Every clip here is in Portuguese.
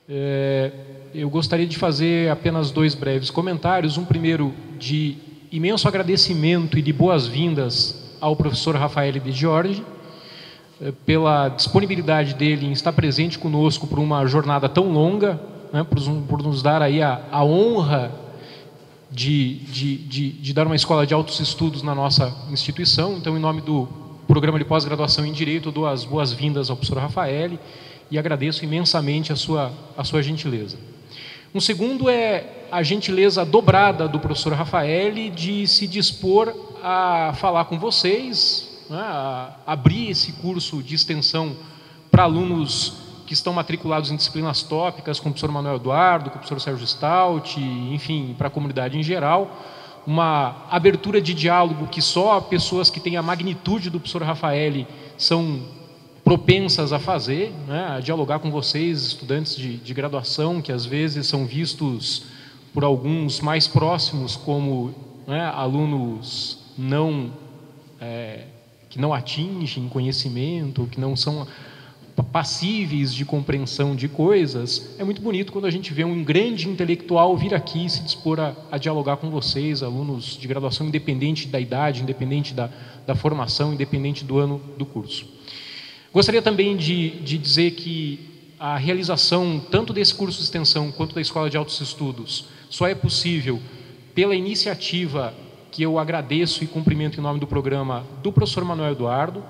Eu gostaria de fazer apenas 2 breves comentários. Um primeiro de imenso agradecimento e de boas-vindas ao professor Rafael de Giorgi, pela disponibilidade dele em estar presente conosco por uma jornada tão longa, né, por nos dar aí a honra de dar uma escola de altos estudos na nossa instituição. Então, em nome do Programa de Pós-Graduação em Direito, eu dou as boas-vindas ao professor Rafael e agradeço imensamente a sua gentileza. Um segundo é a gentileza dobrada do professor Rafael de se dispor a falar com vocês, né, a abrir esse curso de extensão para alunos que estão matriculados em disciplinas tópicas, com o professor Manuel Eduardo, com o professor Sérgio Stout, enfim, para a comunidade em geral. Uma abertura de diálogo que só pessoas que têm a magnitude do professor Rafael são propensas a fazer, né, a dialogar com vocês, estudantes de graduação, que às vezes são vistos por alguns mais próximos como, né, alunos que não atingem conhecimento, que não são passíveis de compreensão de coisas. É muito bonito quando a gente vê um grande intelectual vir aqui e se dispor a dialogar com vocês, alunos de graduação, independente da idade, independente da formação, independente do ano do curso. Gostaria também de dizer que a realização tanto desse curso de extensão quanto da Escola de Altos Estudos só é possível pela iniciativa, que eu agradeço e cumprimento em nome do programa, do professor Manuel Eduardo.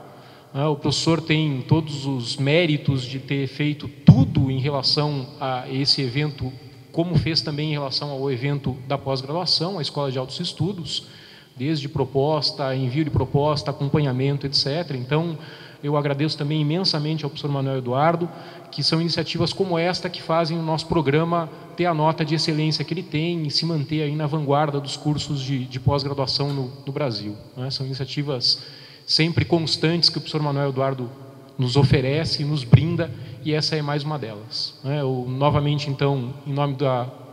O professor tem todos os méritos de ter feito tudo em relação a esse evento, como fez também em relação ao evento da pós-graduação, a Escola de Altos Estudos, desde proposta, envio de proposta, acompanhamento, etc. Então, eu agradeço também imensamente ao professor Manuel Eduardo, que são iniciativas como esta que fazem o nosso programa ter a nota de excelência que ele tem e se manter aí na vanguarda dos cursos de pós-graduação no Brasil, né? São iniciativas sempre constantes que o professor Manuel Eduardo nos oferece e nos brinda, e essa é mais uma delas, né? Eu, novamente, então, em nome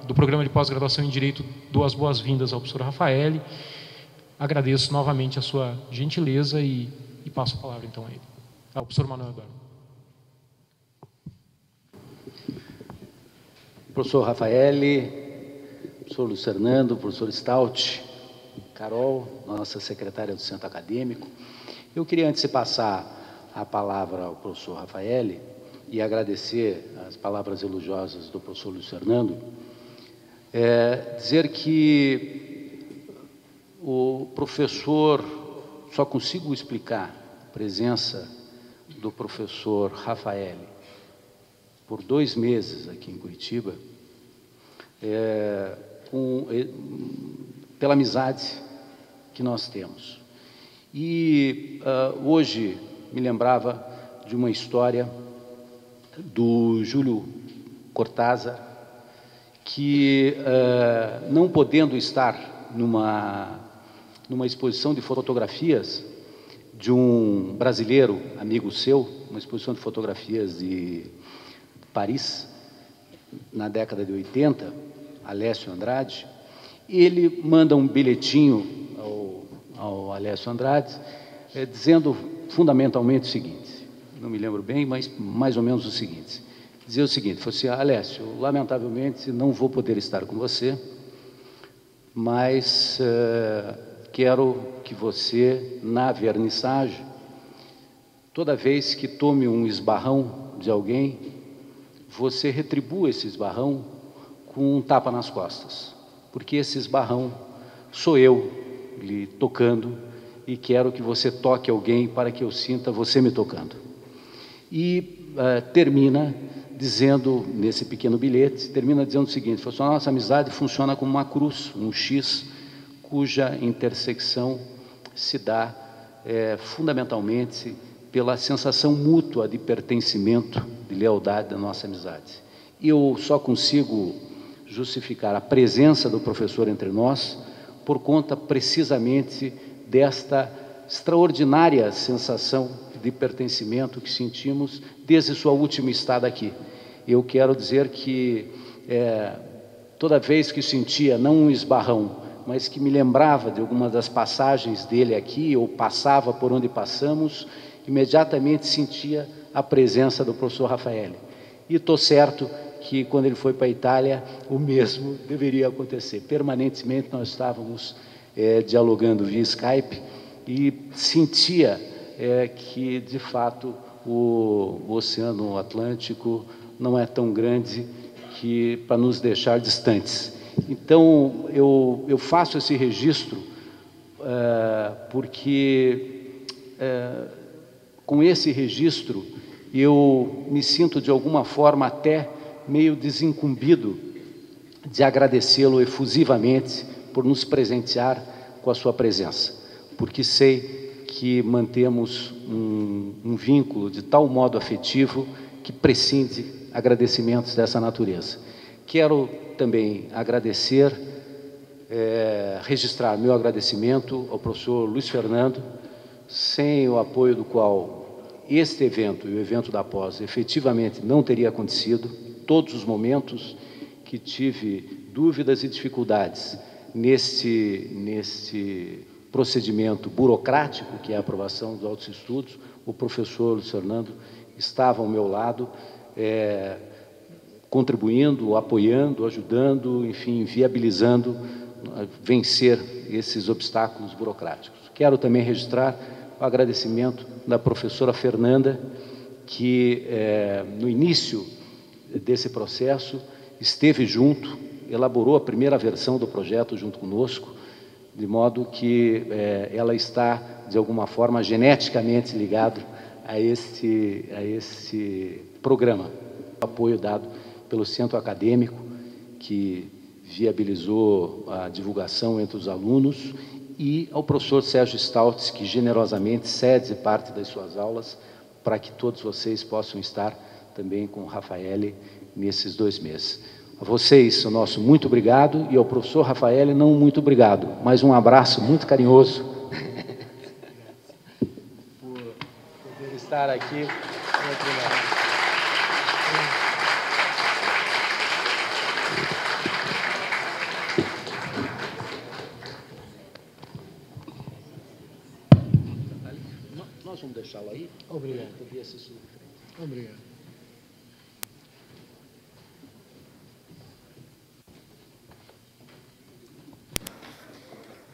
do Programa de Pós-Graduação em Direito, dou as boas-vindas ao professor Rafael, agradeço novamente a sua gentileza e passo a palavra, então, a ele, ao professor Manuel Eduardo. Professor Rafael, professor Luiz Fernando, professor Stout, Carol, nossa secretária do Centro Acadêmico. Eu queria, antes de passar a palavra ao professor Rafael e agradecer as palavras elogiosas do professor Luiz Fernando, dizer que o professor, só consigo explicar a presença do professor Rafael por 2 meses aqui em Curitiba, pela amizade que nós temos. E hoje me lembrava de uma história do Júlio Cortázar, que não podendo estar numa exposição de fotografias de um brasileiro, amigo seu, uma exposição de fotografias de Paris, na década de 80, Alessio Andrade, ele manda um bilhetinho ao Alessio Andrade, dizendo fundamentalmente o seguinte, não me lembro bem, mas mais ou menos o seguinte, dizia o seguinte, falou assim: Alessio, lamentavelmente não vou poder estar com você, mas quero que você, na vernissagem, toda vez que tome um esbarrão de alguém, você retribua esse esbarrão com um tapa nas costas, porque esse esbarrão sou eu lhe tocando e quero que você toque alguém para que eu sinta você me tocando. E termina dizendo, nesse pequeno bilhete, termina dizendo o seguinte: a nossa amizade funciona como uma cruz, um X, cuja intersecção se dá fundamentalmente pela sensação mútua de pertencimento, de lealdade da nossa amizade. Eu só consigo justificar a presença do professor entre nós por conta precisamente desta extraordinária sensação de pertencimento que sentimos desde sua última estada aqui. Eu quero dizer que toda vez que sentia, não um esbarrão, mas que me lembrava de alguma das passagens dele aqui, ou passava por onde passamos, imediatamente sentia a presença do professor Rafael. E estou certo que quando ele foi para a Itália, o mesmo deveria acontecer. Permanentemente nós estávamos dialogando via Skype e sentia que, de fato, o Oceano Atlântico não é tão grande para nos deixar distantes. Então, eu faço esse registro porque, com esse registro, eu me sinto, de alguma forma, até meio desincumbido de agradecê-lo efusivamente por nos presentear com a sua presença, porque sei que mantemos um vínculo de tal modo afetivo que prescinde agradecimentos dessa natureza. Quero também agradecer, registrar meu agradecimento ao professor Luiz Fernando, sem o apoio do qual este evento e o evento da pós efetivamente não teria acontecido. Todos os momentos que tive dúvidas e dificuldades nesse procedimento burocrático, que é a aprovação dos autos estudos, o professor Luiz Fernando estava ao meu lado, contribuindo, apoiando, ajudando, enfim, viabilizando vencer esses obstáculos burocráticos. Quero também registrar o agradecimento da professora Fernanda, que no início desse processo esteve junto, elaborou a primeira versão do projeto junto conosco, de modo que ela está, de alguma forma, geneticamente ligada a esse programa. O apoio dado pelo centro acadêmico, que viabilizou a divulgação entre os alunos, e ao professor Sérgio Stauts, que generosamente cede parte das suas aulas para que todos vocês possam estar também com o Rafael nesses 2 meses. A vocês, o nosso muito obrigado, e ao professor Rafael, não muito obrigado, mas um abraço muito carinhoso por poder estar aqui entre nós. Nós vamos deixá-lo aí? Obrigado. Obrigado. Obrigado.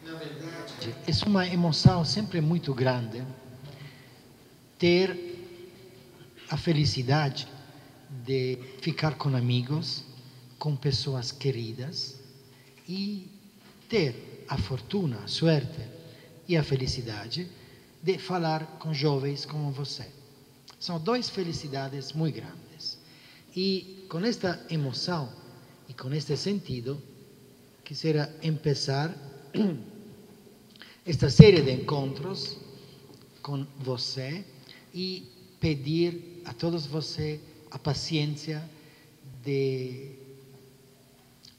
Na verdade, é uma emoção sempre muito grande ter a felicidade de ficar com amigos, com pessoas queridas e ter a fortuna, a sorte e a felicidade de falar com jovens como você. São 2 felicidades muito grandes. E com esta emoção e com este sentido, quisiera empezar esta série de encontros com você e pedir a todos vocês a paciência de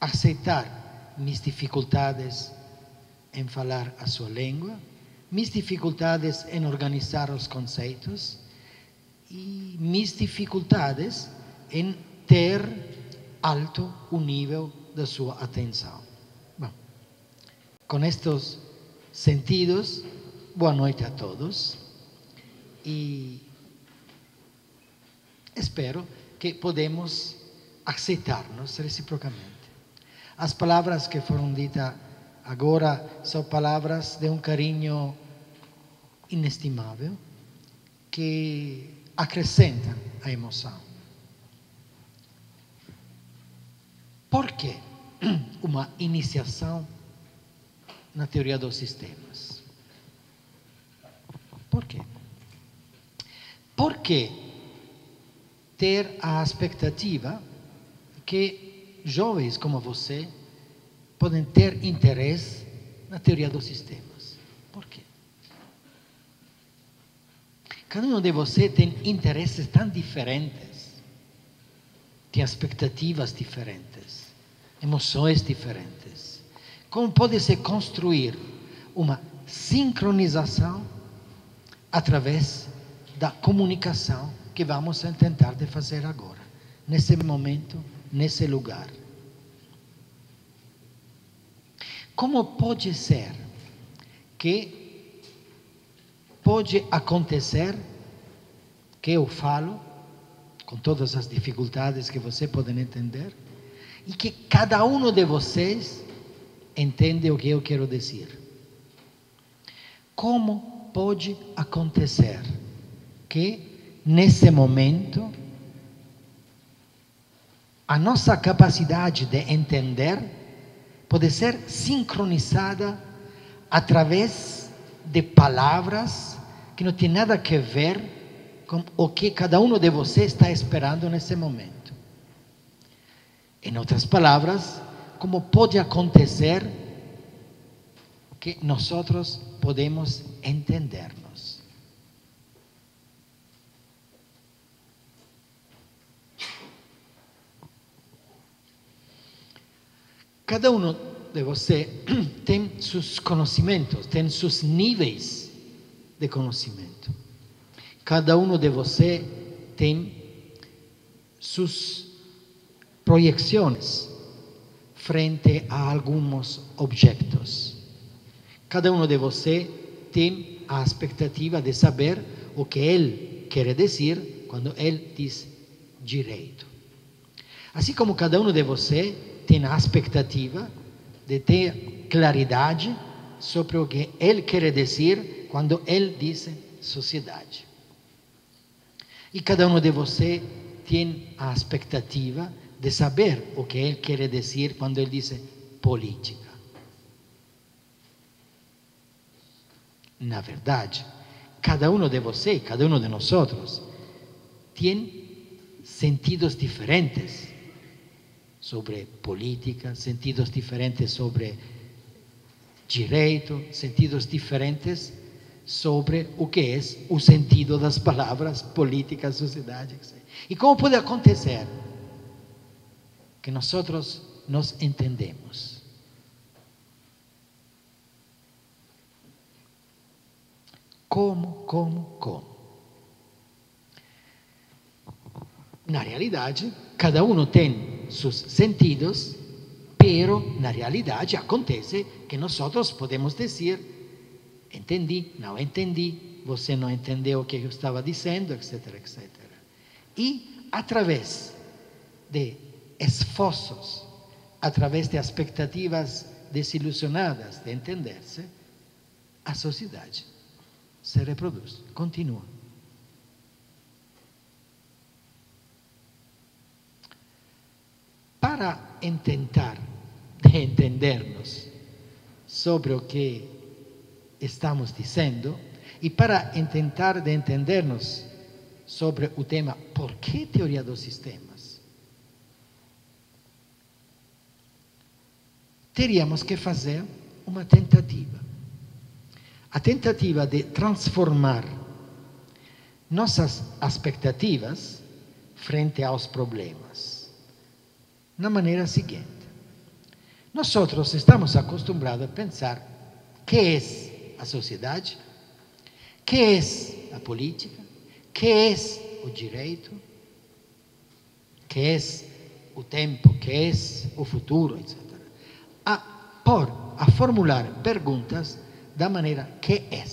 aceitar minhas dificuldades em falar a sua língua, minhas dificuldades em organizar os conceitos e minhas dificuldades em ter alto o nível da sua atenção. Bom, com estes sentidos, boa noite a todos e espero que podemos aceitar-nos reciprocamente. As palavras que foram ditas agora são palavras de um carinho inestimável que acrescentam a emoção. Por que uma iniciação na teoria dos sistemas? Por quê? Porque ter a expectativa que jovens como você podem ter interesse na teoria dos sistemas. Por quê? Cada um de vocês tem interesses tão diferentes, tem expectativas diferentes, emoções diferentes. Como pode-se construir uma sincronização através da comunicação que vamos tentar de fazer agora, nesse momento, nesse lugar? Como pode ser que pode acontecer que eu falo com todas as dificuldades que você pode entender, e que cada um de vocês entende o que eu quero dizer. Como pode acontecer que, nesse momento, a nossa capacidade de entender pode ser sincronizada através de palavras que não tem nada a ver com o que cada um de vocês está esperando nesse momento? Em outras palavras, como pode acontecer que nós podemos entendernos? Cada um de vocês tem seus conhecimentos, tem seus níveis de conhecimento. Cada um de vocês tem suas projeções frente a alguns objetos. Cada um de vocês tem a expectativa de saber o que ele quer dizer quando ele diz direito. Assim como cada um de vocês tem a expectativa de ter claridade sobre o que ele quer dizer quando ele diz sociedade. E cada um de vocês tem a expectativa de saber o que ele quer dizer quando ele diz política. Na verdade, cada um de vocês, cada um de nós, tem sentidos diferentes sobre política, sentidos diferentes sobre direito, sentidos diferentes sobre o que é o sentido das palavras política, sociedade, etc. E como pode acontecer que nós nos entendemos? Como? Na realidade, cada um tem seus sentidos, pero na realidade acontece que nós podemos dizer: entendi, não entendi, você não entendeu o que eu estava dizendo, etc, etc. E através de esforços, através de expectativas desilusionadas de entender-se, a sociedade se reproduz, continua. Para tentar entendernos sobre o que estamos dizendo e para tentar entendernos sobre o tema por que teoria dos sistemas, teríamos que fazer uma tentativa. A tentativa de transformar nossas expectativas frente aos problemas na maneira seguinte: nós estamos acostumados a pensar que é a sociedade, que é a política, que é o direito, que é o tempo, que é o futuro, etc. A formular perguntas da maneira que é.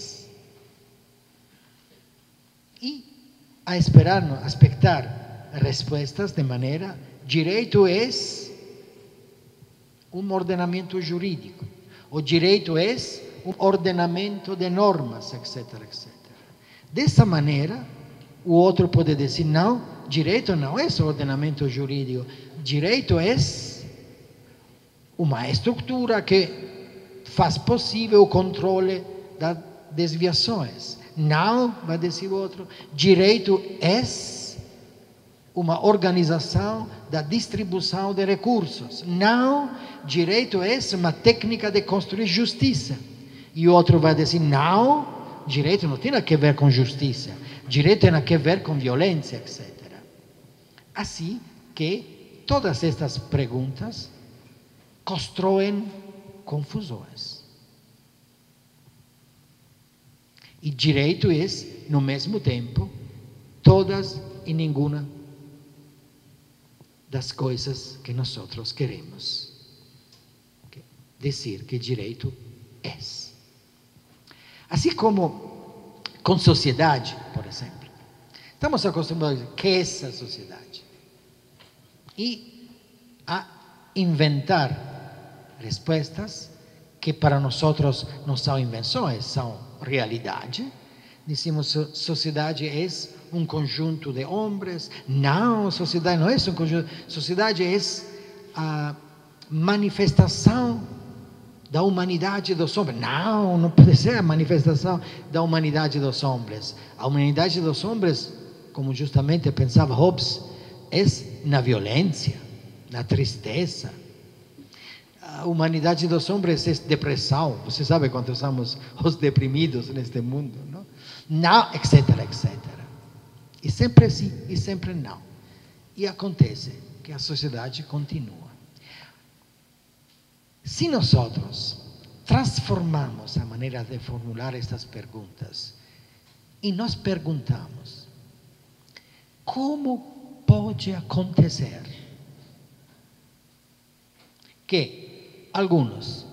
E a expectar respostas de maneira: direito é um ordenamento jurídico, o direito é um ordenamento de normas, etc, etc. Dessa maneira, o outro pode dizer: não, direito não é ordenamento jurídico, direito é uma estrutura que faz possível o controle das desviações. Não, vai dizer o outro, direito é uma organização da distribuição de recursos. Não, direito é uma técnica de construir justiça. E o outro vai dizer: não, direito não tem nada a ver com justiça, direito tem a ver com violência, etc. Assim que todas estas perguntas constroem confusões. E direito é, no mesmo tempo, todas e nenhuma das coisas que nós queremos dizer que direito é. Assim como com sociedade, por exemplo. Estamos acostumados a dizer, que é essa sociedade? E a inventar respostas que para nós não são invenções, são realidade. Dizemos, sociedade é um conjunto de homens. Não, sociedade não é um conjunto. Sociedade é a manifestação da humanidade dos homens. Não, não pode ser a manifestação da humanidade dos homens. A humanidade dos homens, como justamente pensava Hobbes, é na violência, na tristeza. A humanidade dos homens é depressão. Você sabe quantos somos os deprimidos neste mundo, não? Não, etc, etc. E sempre sim, e sempre não. E acontece que a sociedade continua. Se nós transformamos a maneira de formular estas perguntas e nós perguntamos, como pode acontecer que alguns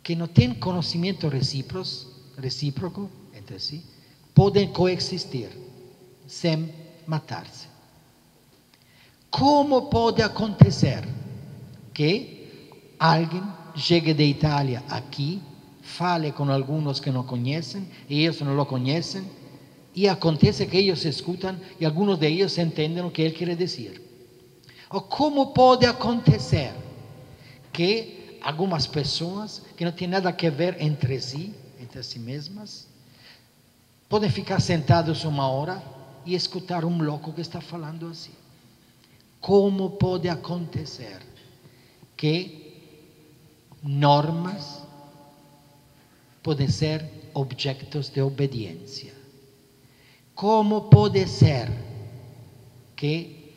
que não têm conhecimento recíproco entre si, podem coexistir sem matar-se? Como pode acontecer que alguém chegue de Itália aqui, fale com alguns que não conhecem, e eles não o conhecem, e acontece que eles escutam e alguns deles entendem o que ele quer dizer? Ou como pode acontecer que algumas pessoas que não têm nada a ver entre si mesmas, podem ficar sentados uma hora e escutar um louco que está falando assim? Como pode acontecer que normas podem ser objetos de obediência? Como pode ser que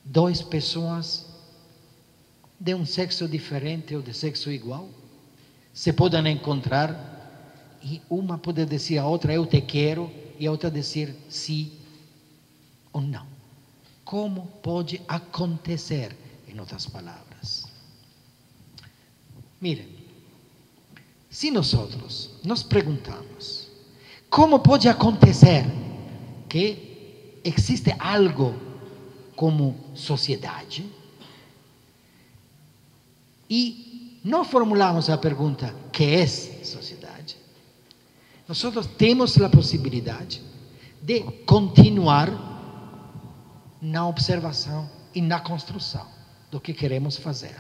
duas pessoas de um sexo diferente ou de sexo igual se podem encontrar e uma pode dizer à outra, eu te quero, e a outra dizer sim ou não? Como pode acontecer, em outras palavras? Miren, se nós nos perguntamos, como pode acontecer que existe algo como sociedade, e não formulamos a pergunta, que é sociedade? Nós temos a possibilidade de continuar na observação e na construção do que queremos fazer.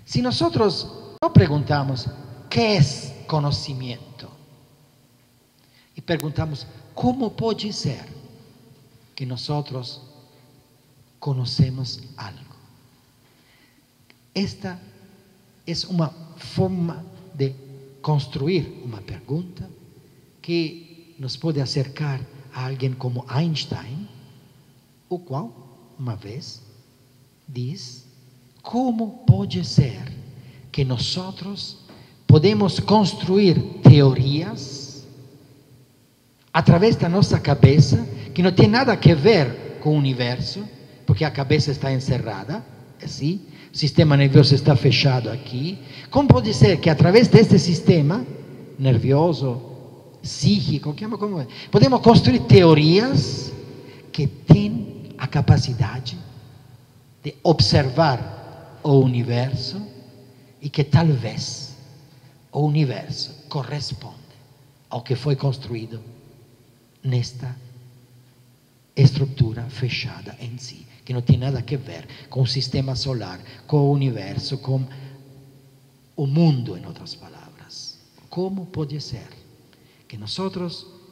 Se nós não perguntamos, que é conhecimento? E perguntamos, como pode ser que nós conhecemos algo? Esta é uma forma de construir uma pergunta que nos pode acercar a alguém como Einstein, o qual, uma vez, diz, como pode ser que nós podemos construir teorias através da nossa cabeça, que não tem nada a ver com o universo, porque a cabeça está encerrada, assim, o sistema nervioso está fechado aqui. Como pode ser que através deste sistema nervioso, psíquico, como é, podemos construir teorias que têm a capacidade de observar o universo e que talvez o universo corresponde ao que foi construído nesta estrutura fechada em si, que não tem nada a ver com o sistema solar, com o universo, com o mundo, em outras palavras. Como pode ser que nós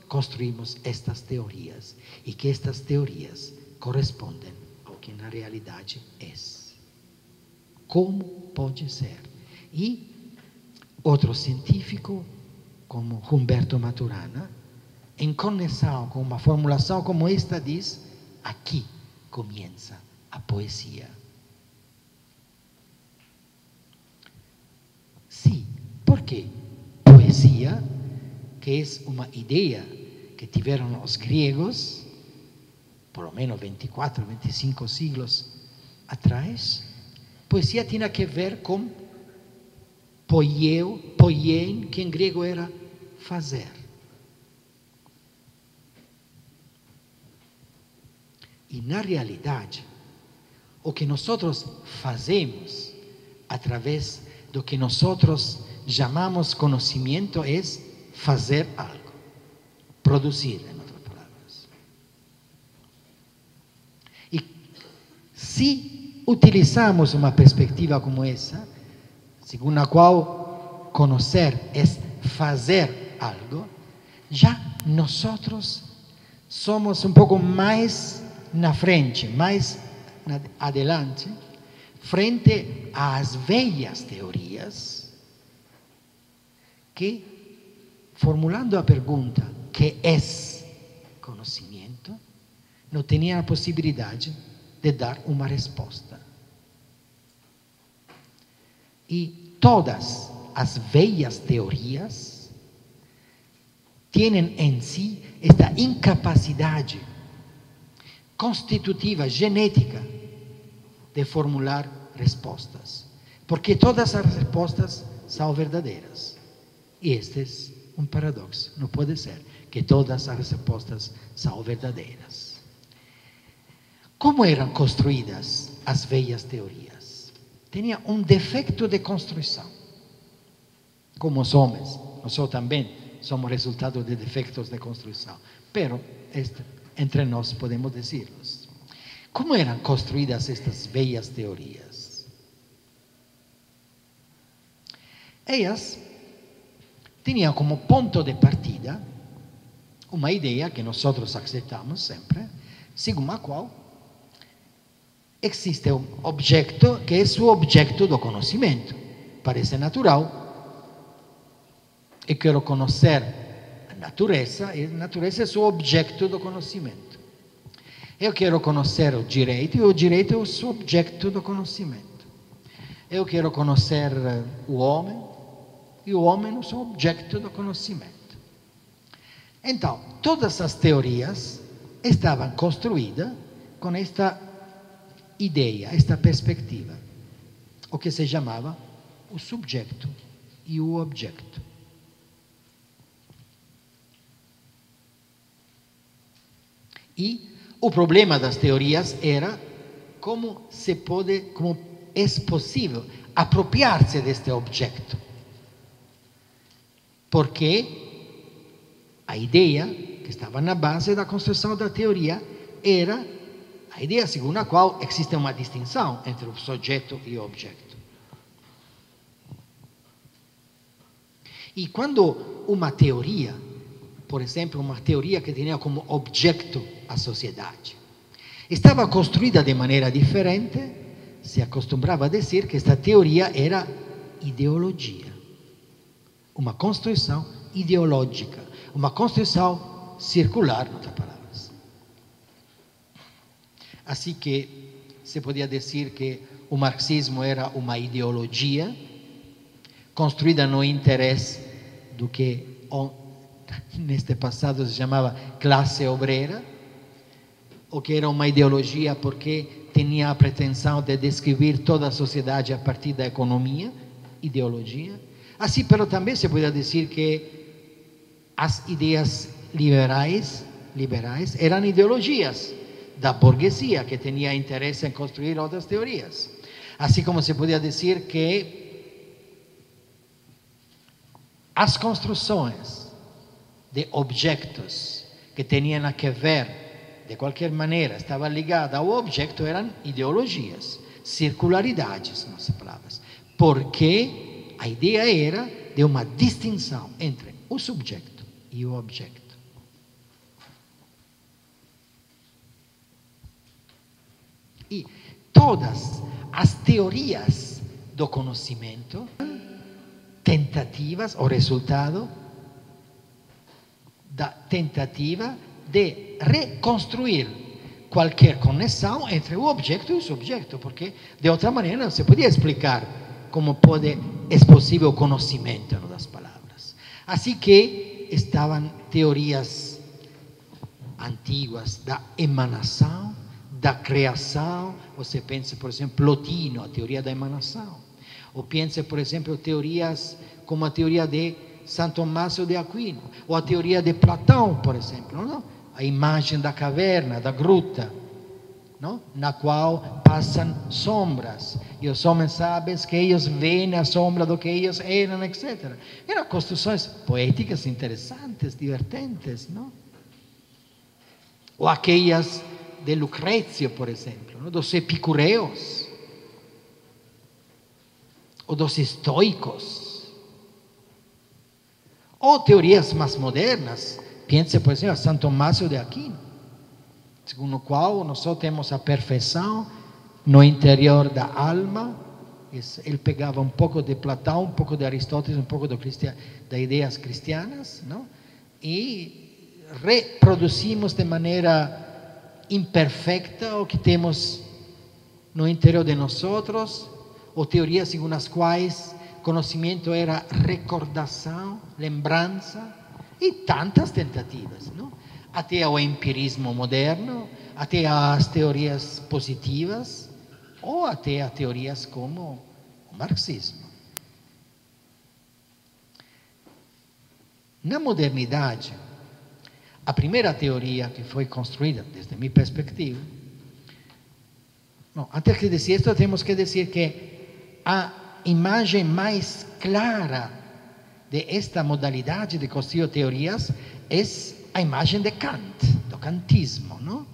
construímos estas teorias e que estas teorias correspondem ao que na realidade é? Como pode ser? E outro científico, como Humberto Maturana, em conexão com uma formulação como esta, diz: aqui começa a poesia. Sim, por quê? Poesia, que é uma ideia que tiveram os gregos, por lo menos 24, 25 siglos atrás. Poesia tinha que ver com poiein, que em grego era fazer. E na realidade, o que nós fazemos através do que nós chamamos conhecimento é fazer algo, produzir, em outras palavras. E se utilizamos uma perspectiva como essa, segundo a qual conhecer é fazer algo, já nós somos um pouco mais na frente, mais adelante, frente às velhas teorias que, formulando a pergunta que é conhecimento, não tinham a possibilidade de dar uma resposta. E todas as velhas teorias têm em si esta incapacidade constitutiva, genética, de formular respostas. Porque todas as respostas são verdadeiras. E este é um paradoxo. Não pode ser que todas as respostas são verdadeiras. Como eram construídas as velhas teorias? Tinha um defeito de construção. Como os homens, nós também somos resultado de defeitos de construção. Pero, entre nós podemos dizê-los. Como eram construídas estas velhas teorias? Elas tinham como ponto de partida uma ideia que nós aceitamos sempre, segundo a qual existe um objeto que é o objeto do conhecimento. Parece natural. Eu quero conhecer a natureza, e a natureza é o objeto do conhecimento. Eu quero conhecer o direito, e o direito é o objeto do conhecimento. Eu quero conhecer o homem, e o homem é o objeto do conhecimento. Então, todas as teorias estavam construídas com esta ideia, esta perspectiva, o que se chamava o subjeto e o objeto. E o problema das teorias era como é possível apropriar-se deste objeto. Porque a ideia que estava na base da construção da teoria era a ideia segundo a qual existe uma distinção entre o sujeito e o objeto. E quando uma teoria, por exemplo, uma teoria que tinha como objeto a sociedade, estava construída de maneira diferente, se acostumava a dizer que esta teoria era ideologia. Uma construção ideológica, uma construção circular, em outras palavras. Assim que se podia dizer que o marxismo era uma ideologia construída no interesse do que neste passado se chamava classe obrera, ou que era uma ideologia porque tinha a pretensão de descrever toda a sociedade a partir da economia, ideologia. Assim, pero também se podia dizer que as ideias liberais eram ideologias da burguesia, que tinha interesse em construir outras teorias. Assim como se podia dizer que as construções de objetos que tinham a que ver, de qualquer maneira, estavam ligadas ao objeto, eram ideologias, circularidades, nas palavras. Porque a ideia era de uma distinção entre o subjeto e o objeto. E todas as teorias do conhecimento, tentativas, o resultado da tentativa de reconstruir qualquer conexão entre o objeto e o subjeto, porque de outra maneira não se podia explicar como é possível o conhecimento das palavras. Assim que estavam teorias antigas da emanação, da criação. Você pensa, por exemplo, Plotino, a teoria da emanação. Ou pensa, por exemplo, teorias como a teoria de São Tomás de Aquino, ou a teoria de Platão, por exemplo, não? A imagem da caverna, da gruta, não? Na qual passam sombras. E os homens sabem que eles veem a sombra do que eles eram, etc. Eram construções poéticas interessantes, divertentes, não? Ou aquelas de Lucrécio, por exemplo, não? Dos epicureus, ou dos estoicos, ou teorias mais modernas. Pense, por exemplo, a São Tomás de Aquino, segundo o qual nós só temos a perfeição no interior da alma. Ele pegava um pouco de Platão, um pouco de Aristóteles, um pouco das ideias cristianas, não? E reproduzimos de maneira imperfeita o que temos no interior de nós, ou teorias segundo as quais conhecimento era recordação, lembrança, e tantas tentativas, não? Até o empirismo moderno, até as teorias positivas, ou até a teorias como o marxismo. Na modernidade, a primeira teoria que foi construída, desde minha perspectiva, antes de dizer isto, temos que dizer que a imagem mais clara de esta modalidade de construir teorias é a imagem de Kant, do kantismo, não?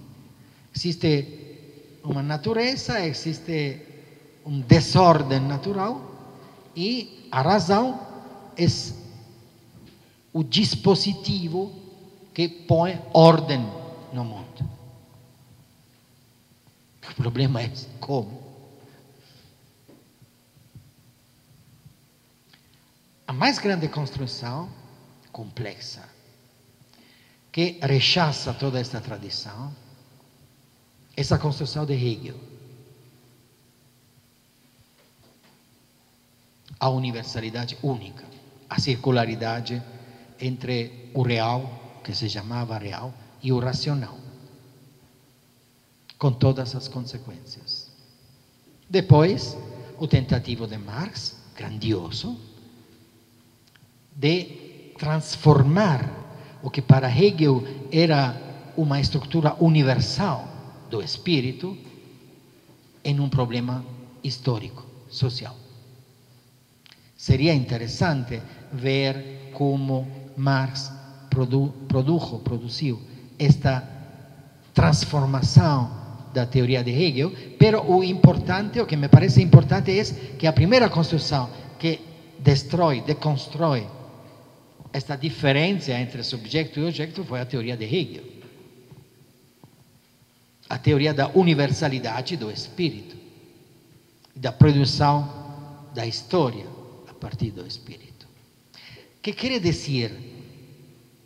Existe uma natureza, existe um desordem natural e a razão é o dispositivo que põe ordem no mundo. O problema é como. A mais grande construção, complexa, que rechaça toda esta tradição, é a construção de Hegel. A universalidade única, a circularidade entre o real, que se chamava real, e o racional, com todas as consequências. Depois, o tentativo de Marx, grandioso, de transformar o que para Hegel era uma estrutura universal do espírito em um problema histórico, social. Seria interessante ver como Marx produziu esta transformação da teoria de Hegel, pero o que me parece importante é que a primeira construção que deconstrói esta diferença entre subjecto e objeto foi a teoria de Hegel. A teoria da universalidade do espírito, da produção da história a partir do espírito. O que quer dizer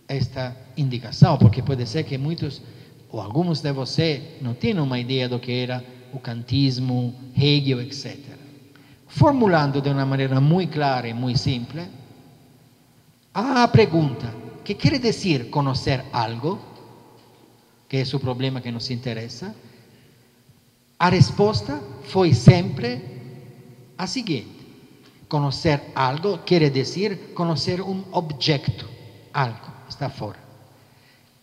esta indicação? Porque pode ser que muitos ou alguns de vocês não tenham uma ideia do que era o kantismo, Hegel, etc. Formulando de uma maneira muito clara e muito simples, a pergunta, que quer dizer conhecer algo, que é o problema que nos interessa, a resposta foi sempre a seguinte: conhecer algo quer dizer conhecer um objeto, algo está fora.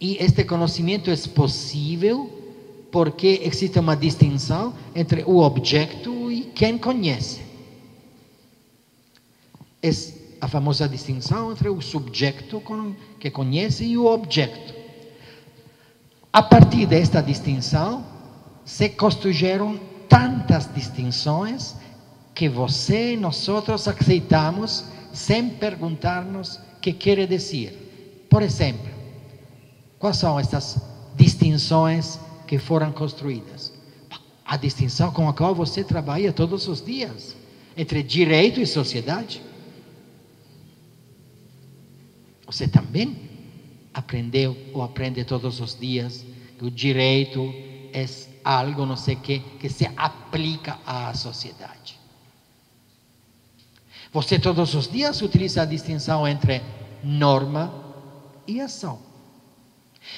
E este conhecimento é possível porque existe uma distinção entre o objeto e quem conhece. É a famosa distinção entre o subjecto que conhece e o objeto. A partir desta distinção, se construíram tantas distinções que você e nós aceitamos sem perguntar-nos o que quer dizer. Por exemplo, quais são estas distinções que foram construídas? A distinção com a qual você trabalha todos os dias, entre direito e sociedade. Você também aprendeu ou aprende todos os dias que o direito é algo, não sei o que se aplica à sociedade. Você todos os dias utiliza a distinção entre norma e ação.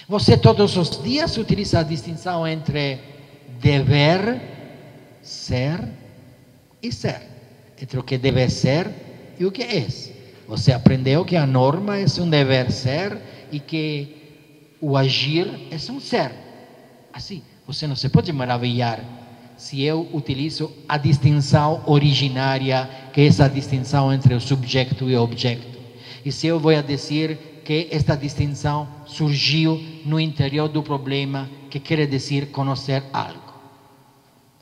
Você todos os dias utiliza a distinção entre dever ser e ser. Entre o que deve ser e o que é. Você aprendeu que a norma é um dever ser e que o agir é um ser. Assim, Você não se pode maravilhar se eu utilizo a distinção originária, que é essa distinção entre o subjecto e o objeto. E se eu vou dizer que esta distinção surgiu no interior do problema, que quer dizer conhecer algo.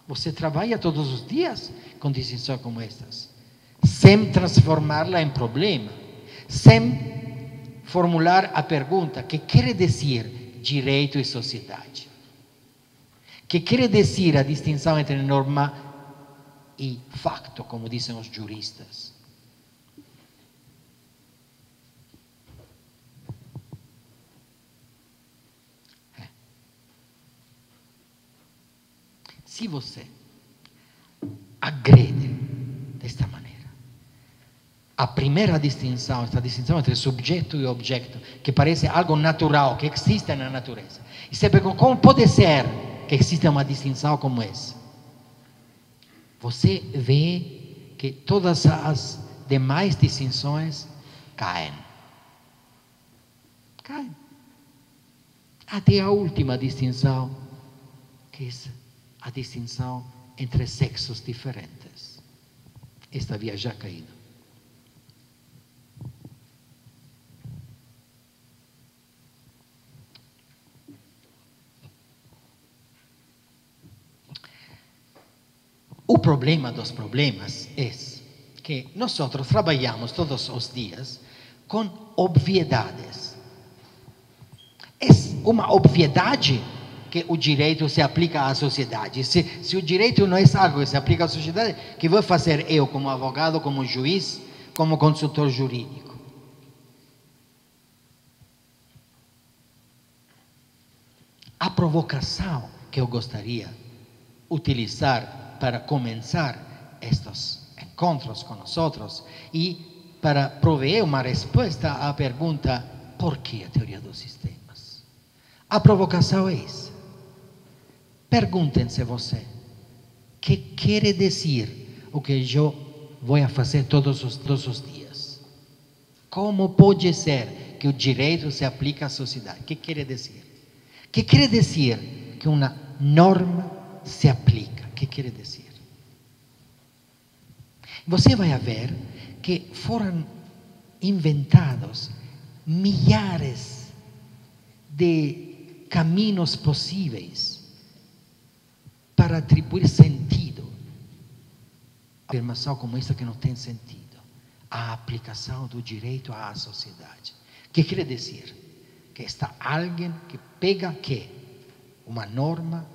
Você trabalha todos os dias com distinções como estas, sem transformá-la em problema, sem formular a pergunta: que quer dizer direito e sociedade? Que quer dizer a distinção entre norma e facto, como dizem os juristas? Se você agrede desta maneira a primeira distinção, esta distinção entre subjeto e objeto, que parece algo natural, que existe na natureza, e você pergunta: como pode ser que exista uma distinção como essa? Você vê que todas as demais distinções caem. Caem. Até a última distinção, que é a distinção entre sexos diferentes. Esta havia já caído. O problema dos problemas é que nós trabalhamos todos os dias com obviedades. É uma obviedade que o direito se aplica à sociedade. Se o direito não é algo que se aplica à sociedade, que vou fazer eu como advogado, como juiz, como consultor jurídico? A provocação que eu gostaria de utilizar para começar estes encontros com nós outros e para prover uma resposta à pergunta: por que a teoria dos sistemas? A provocação é essa. Perguntem-se você: que quer dizer o que eu vou fazer todos os dias? Como pode ser que o direito se aplica à sociedade? O que quer dizer? Que quer dizer que uma norma se aplica? O que quer dizer? Você vai ver que foram inventados milhares de caminhos possíveis para atribuir sentido a afirmação como esta que não tem sentido, a aplicação do direito à sociedade. O que quer dizer? Que está alguém que pega que uma norma,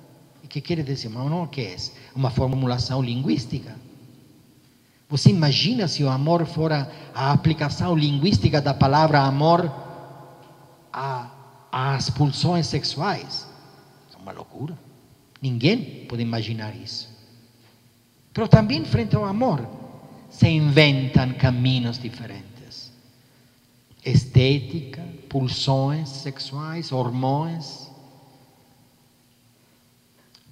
e que quer dizer uma norma que é uma formulação linguística. Você imagina se o amor fora a aplicação linguística da palavra amor às pulsões sexuais? É uma loucura. Ninguém pode imaginar isso. Mas também, frente ao amor, se inventam caminhos diferentes. Estética, pulsões sexuais, hormônios,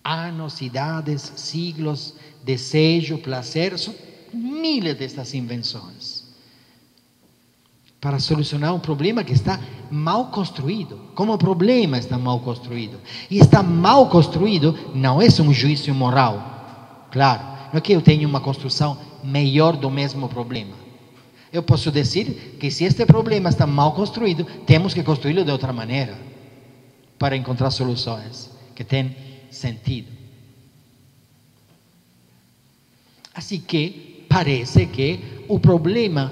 anos, idades, siglos, desejo, prazer, são milhares destas invenções para solucionar um problema que está mal construído. Como o problema está mal construído. E está mal construído não é um juízo moral. Claro, não é que eu tenho uma construção melhor do mesmo problema. Eu posso dizer que se este problema está mal construído, temos que construí-lo de outra maneira para encontrar soluções que têm sentido. Assim que parece que o problema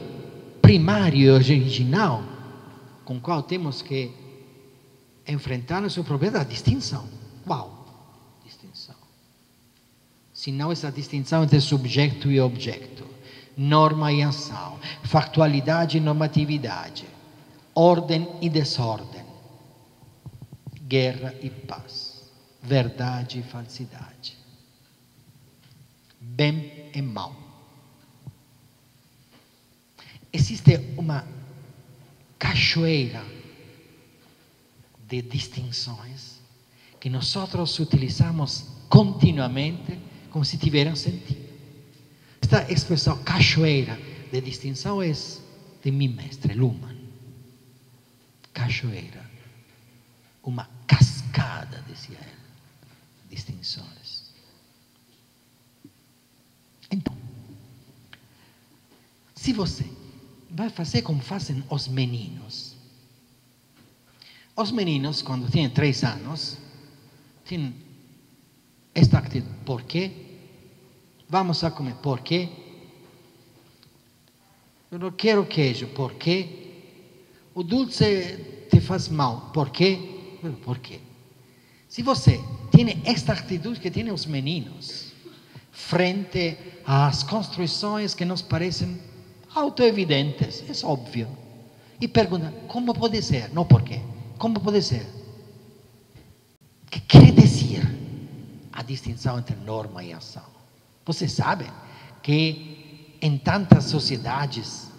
primário e original com o qual temos que enfrentar-nos é o problema da distinção. Qual distinção? Se não essa distinção entre subjeto e objeto, norma e ação, factualidade e normatividade, ordem e desordem, guerra e paz, verdade e falsidade, bem e mal. Existe uma cachoeira de distinções que nós utilizamos continuamente como se tivessem sentido. Esta expressão cachoeira de distinção é de meu mestre Luhmann. Cachoeira, uma cascada, dizia ele. distinções. Então, se você vai fazer como fazem os meninos quando têm 3 anos, têm esta atitude. Por quê? Vamos a comer. Por quê? Eu não quero queijo. Por quê? O doce te faz mal. Por quê? Por quê? Se você tem esta atitude que têm os meninos frente às construções que nos parecem autoevidentes, é óbvio, e pergunta, como pode ser? Não por quê. Como pode ser? O que quer dizer a distinção entre norma e ação? Vocês sabem que em tantas sociedades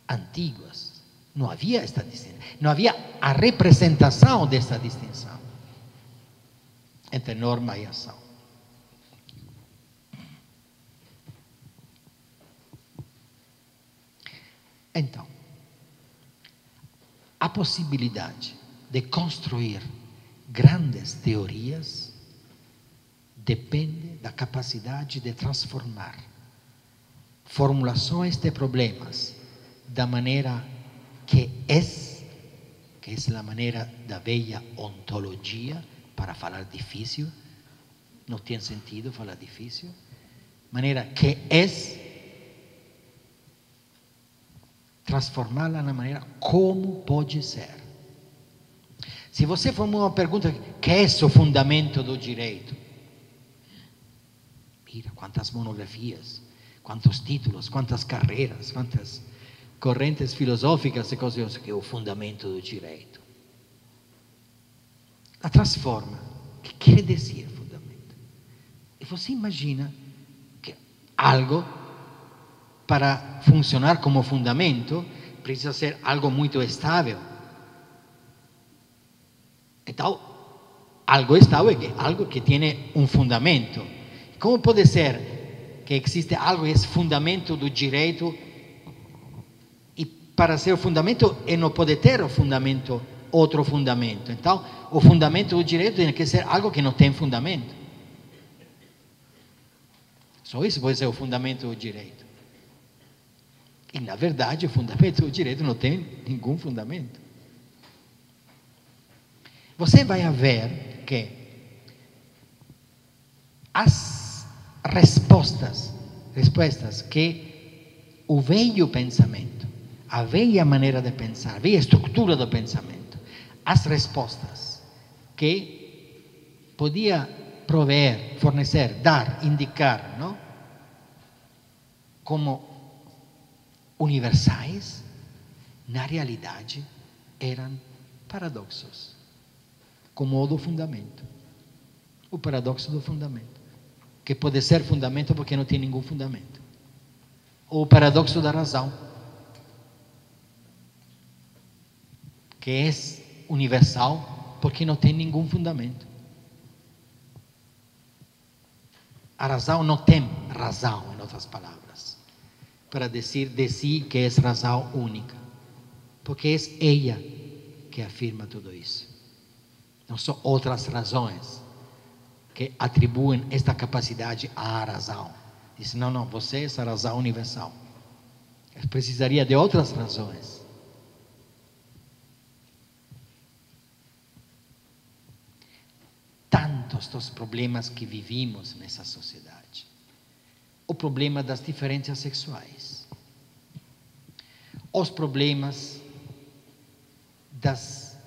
antigas não havia esta distinção, não havia a representação desta distinção entre norma e ação. Então, a possibilidade de construir grandes teorias depende da capacidade de transformar formulações de problemas da maneira que é a maneira da velha ontologia, para falar difícil, não tem sentido falar difícil, maneira que transformá-la na maneira como pode ser. Se você formula uma pergunta, que é o fundamento do direito? Mira quantas monografias, quantos títulos, quantas carreiras, quantas correntes filosóficas e coisas, que é o fundamento do direito. A transforma. O que quer dizer fundamento? E você imagina que algo, para funcionar como fundamento, precisa ser algo muito estável. Então, algo estável é algo que tem um fundamento. Como pode ser que existe algo que é fundamento do direito e para ser o fundamento ele não pode ter o fundamento, outro fundamento? Então, o fundamento do direito tem que ser algo que não tem fundamento. Só isso pode ser o fundamento do direito. E, na verdade, o fundamento do direito não tem nenhum fundamento. Você vai ver que as respostas que o velho pensamento, a velha maneira de pensar, a velha estrutura do pensamento, as respostas que podia prover, fornecer, dar, indicar, não? Como universais, na realidade, eram paradoxos, como o do fundamento. O paradoxo do fundamento, que pode ser fundamento porque não tem nenhum fundamento. Ou o paradoxo da razão, que é universal porque não tem nenhum fundamento. A razão não tem razão, em outras palavras, para dizer de si que é razão única, porque é ela que afirma tudo isso. Não são outras razões que atribuem esta capacidade à razão. Dizem, não, você é essa razão universal. Eu precisaria de outras razões. Tantos dos problemas que vivimos nessa sociedade. O problema das diferenças sexuais. Os problemas das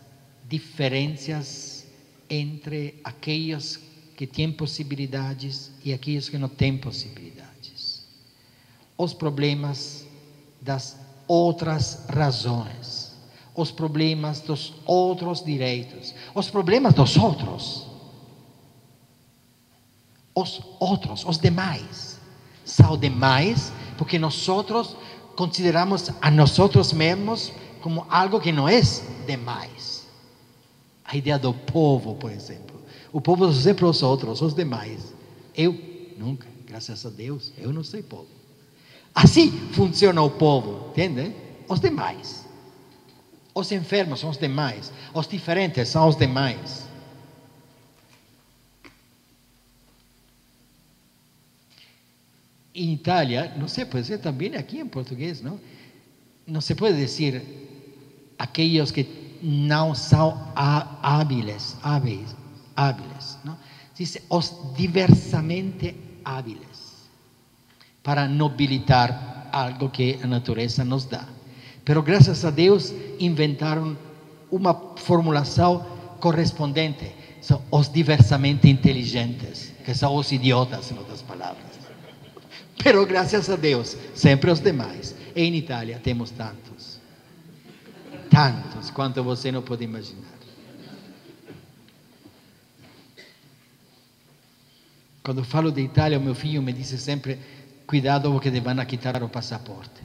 diferenças entre aqueles que têm possibilidades e aqueles que não têm possibilidades. Os problemas das outras razões. Os problemas dos outros direitos. Os problemas dos outros. Os outros, os demais. São demais porque nós consideramos a nós mesmos como algo que não é demais. A ideia do povo, por exemplo. O povo é sempre os outros, os demais. Eu nunca, graças a Deus, eu não sou povo. Assim funciona o povo, entende? Os demais. Os enfermos são os demais. Os diferentes são os demais. em Itália, não sei, pode ser também aqui em português, não? Não se pode dizer aqueles que não são hábiles, não? Diz os diversamente hábiles, para nobilitar algo que a natureza nos dá. Pero graças a Deus inventaram uma formulação correspondente. São os diversamente inteligentes, que são os idiotas, em outras palavras. Pero graças a Deus, sempre os demais. E em Itália temos tantos. Tantos, quanto você não pode imaginar. Quando falo de Itália, o meu filho me diz sempre: cuidado porque te vão quitar o passaporte.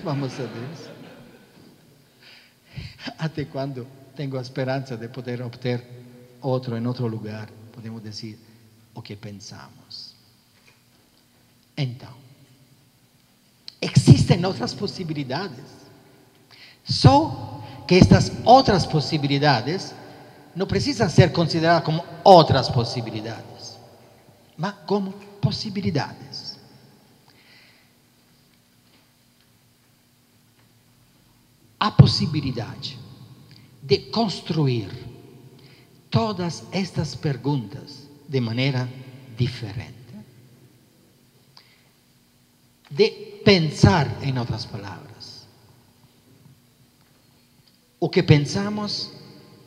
Vamos a Deus. Até quando tenho a esperança de poder obter outro em outro lugar, podemos dizer o que pensamos. Então, existem outras possibilidades. Só que estas outras possibilidades não precisam ser consideradas como outras possibilidades, mas como possibilidades. A possibilidade de construir todas estas perguntas de maneira diferente, de pensar, em outras palavras, o que pensamos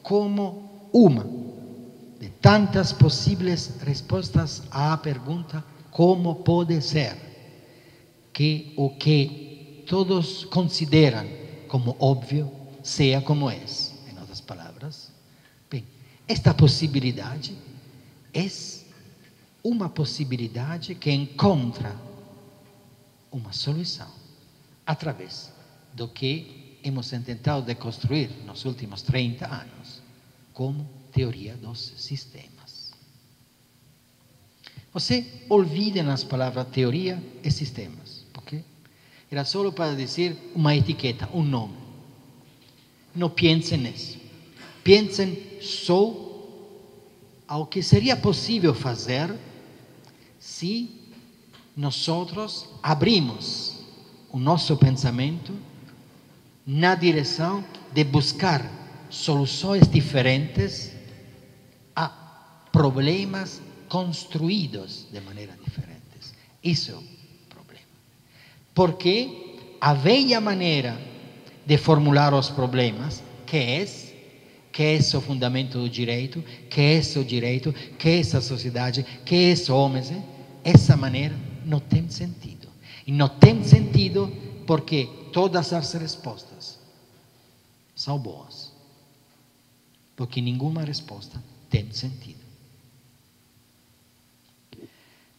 como uma de tantas possíveis respostas à pergunta: como pode ser que o que todos consideram como óbvio seja como é? Em outras palavras, bem, esta possibilidade é uma possibilidade que encontra uma solução através do que hemos tentado de construir nos últimos 30 anos como teoria dos sistemas. Você olvide nas palavras teoria e sistemas, ok? Era só para dizer uma etiqueta, um nome. Não pensem nisso. Pensem só ao que seria possível fazer se nós abrimos o nosso pensamento na direção de buscar soluções diferentes a problemas construídos de maneira diferentes. Isso é o problema. Porque a velha maneira de formular os problemas, que é o fundamento do direito, que é o direito, que é a sociedade, que é o homem, essa maneira não tem sentido. E não tem sentido porque todas as respostas são boas. Porque nenhuma resposta tem sentido.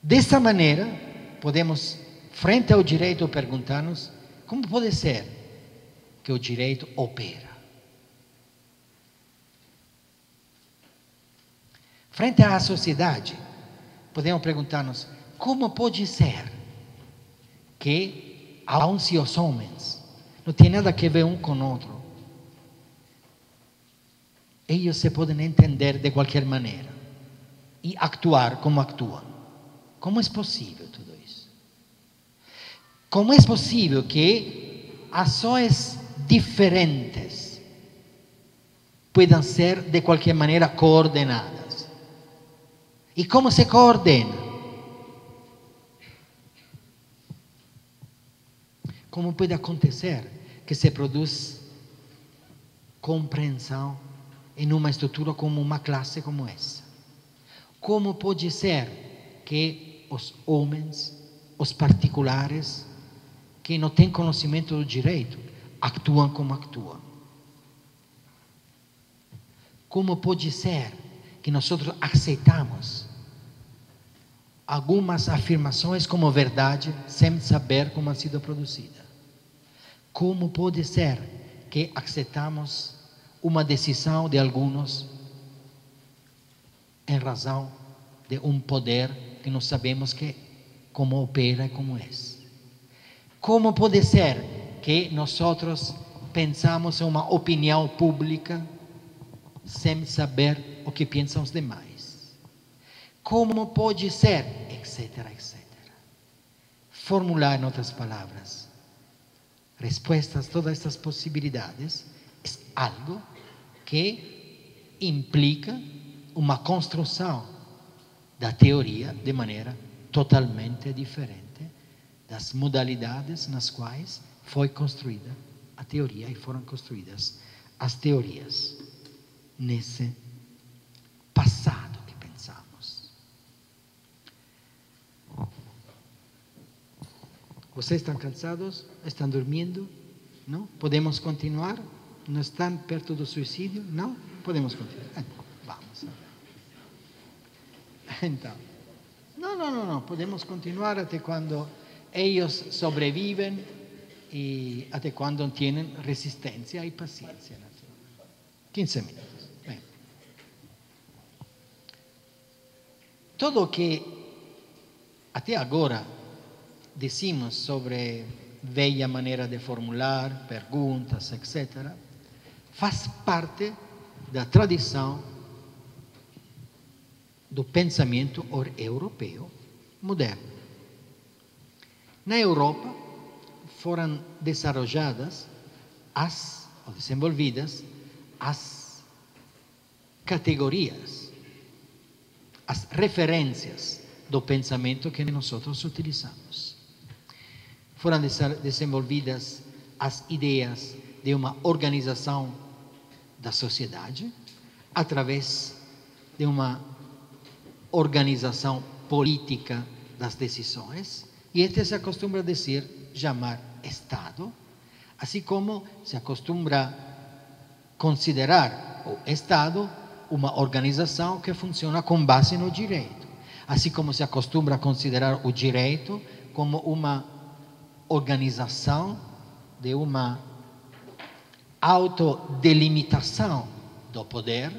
Dessa maneira, podemos, frente ao direito, perguntar-nos: como pode ser que o direito opera? Frente à sociedade, podemos perguntar-nos: como pode ser que, aun se os homens não têm nada a ver um com o outro, eles se podem entender de qualquer maneira e actuar como actuam? Como é possível tudo isso? Como é possível que ações diferentes puedan ser de qualquer maneira coordenadas? E como se coordena? Como pode acontecer que se produz compreensão em uma estrutura como uma classe como essa? Como pode ser que os homens, os particulares, que não têm conhecimento do direito, actuam como actuam? Como pode ser que nós aceitamos algumas afirmações como verdade sem saber como han sido produzidas? Como pode ser que aceitamos uma decisão de alguns em razão de um poder que não sabemos como opera e como é? Como pode ser que nós pensamos em uma opinião pública sem saber o que pensam os demais? Como pode ser, etc, etc. formular, en otras palabras, respuestas a todas estas posibilidades, es algo que implica uma construção da teoria de maneira totalmente diferente das modalidades nas quais foi construída a teoria e foram construídas as teorias nesse passado que pensamos. Vocês estão cansados? Estão dormindo? Não? Podemos continuar? Não estão perto do suicídio? Não? Podemos continuar. Vamos. Então, não. Podemos continuar até quando eles sobrevivem e até quando têm resistência e paciência. 15 minutos. Bem. Tudo o que até agora dizemos sobre velha maneira de formular perguntas, etc., faz parte da tradição do pensamento europeu moderno. Na Europa foram desenvolvidas as categorias, as referências do pensamento que nós utilizamos. Foram desenvolvidas as ideias de uma organização da sociedade através de uma organização política das decisões, e este se acostumbra a chamar Estado, assim como se acostumbra a considerar o Estado uma organização que funciona com base no direito, assim como se acostumbra a considerar o direito como uma organização de uma autodelimitação do poder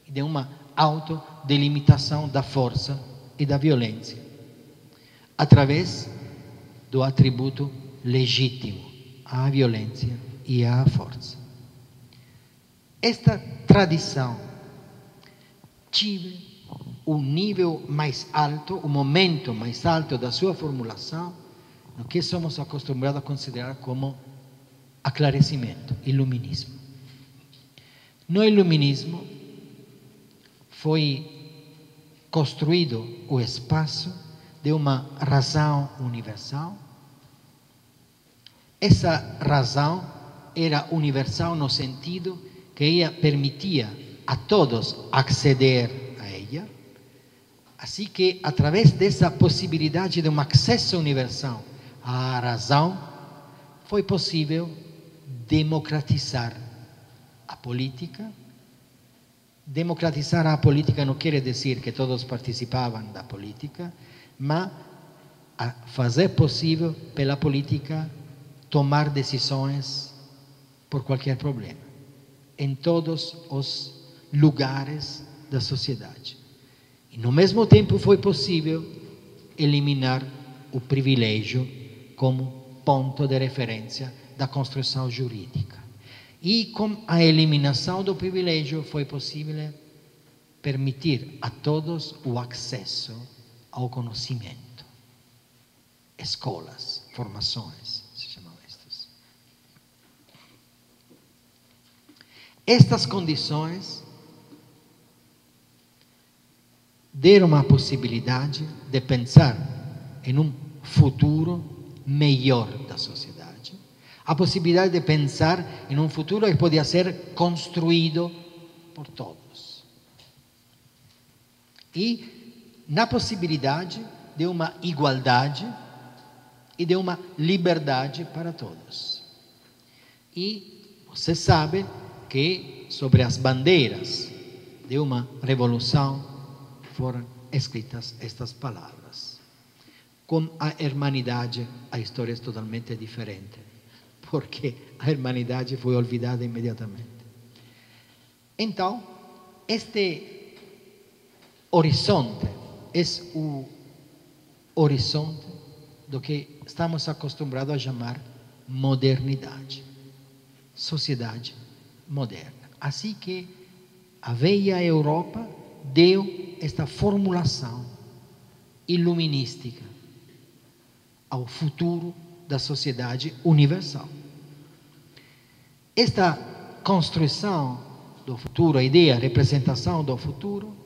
e de uma autodelimitação da força e da violência, através do atributo legítimo à violência e à força. Esta tradição tive um nível mais alto, o momento mais alto da sua formulação, no que somos acostumados a considerar como aclarecimento, iluminismo. No iluminismo foi construído o espaço de uma razão universal. Essa razão era universal no sentido que ela permitia a todos acceder a ela. Assim que, através dessa possibilidade de um acesso universal à razão, foi possível democratizar a política. Democratizar a política não quer dizer que todos participavam da política, mas a fazer possível pela política tomar decisões por qualquer problema, em todos os lugares da sociedade. E, no mesmo tempo, foi possível eliminar o privilégio como ponto de referência da construção jurídica. E com a eliminação do privilégio foi possível permitir a todos o acesso ao conhecimento. Escolas, formações, se chamam estas. Estas condições deram a possibilidade de pensar em um futuro melhor da sociedade. A possibilidade de pensar em um futuro que podia ser construído por todos. E na possibilidade de uma igualdade e de uma liberdade para todos. E você sabe que sobre as bandeiras de uma revolução foram escritas estas palavras. Com a hermanidade, a história é totalmente diferente, porque a hermanidade foi olvidada imediatamente. Então, este horizonte é o horizonte do que estamos acostumados a chamar modernidade, sociedade moderna. Assim que a velha Europa deu esta formulação iluminística ao futuro da sociedade universal. Esta construção do futuro, a ideia, a representação do futuro,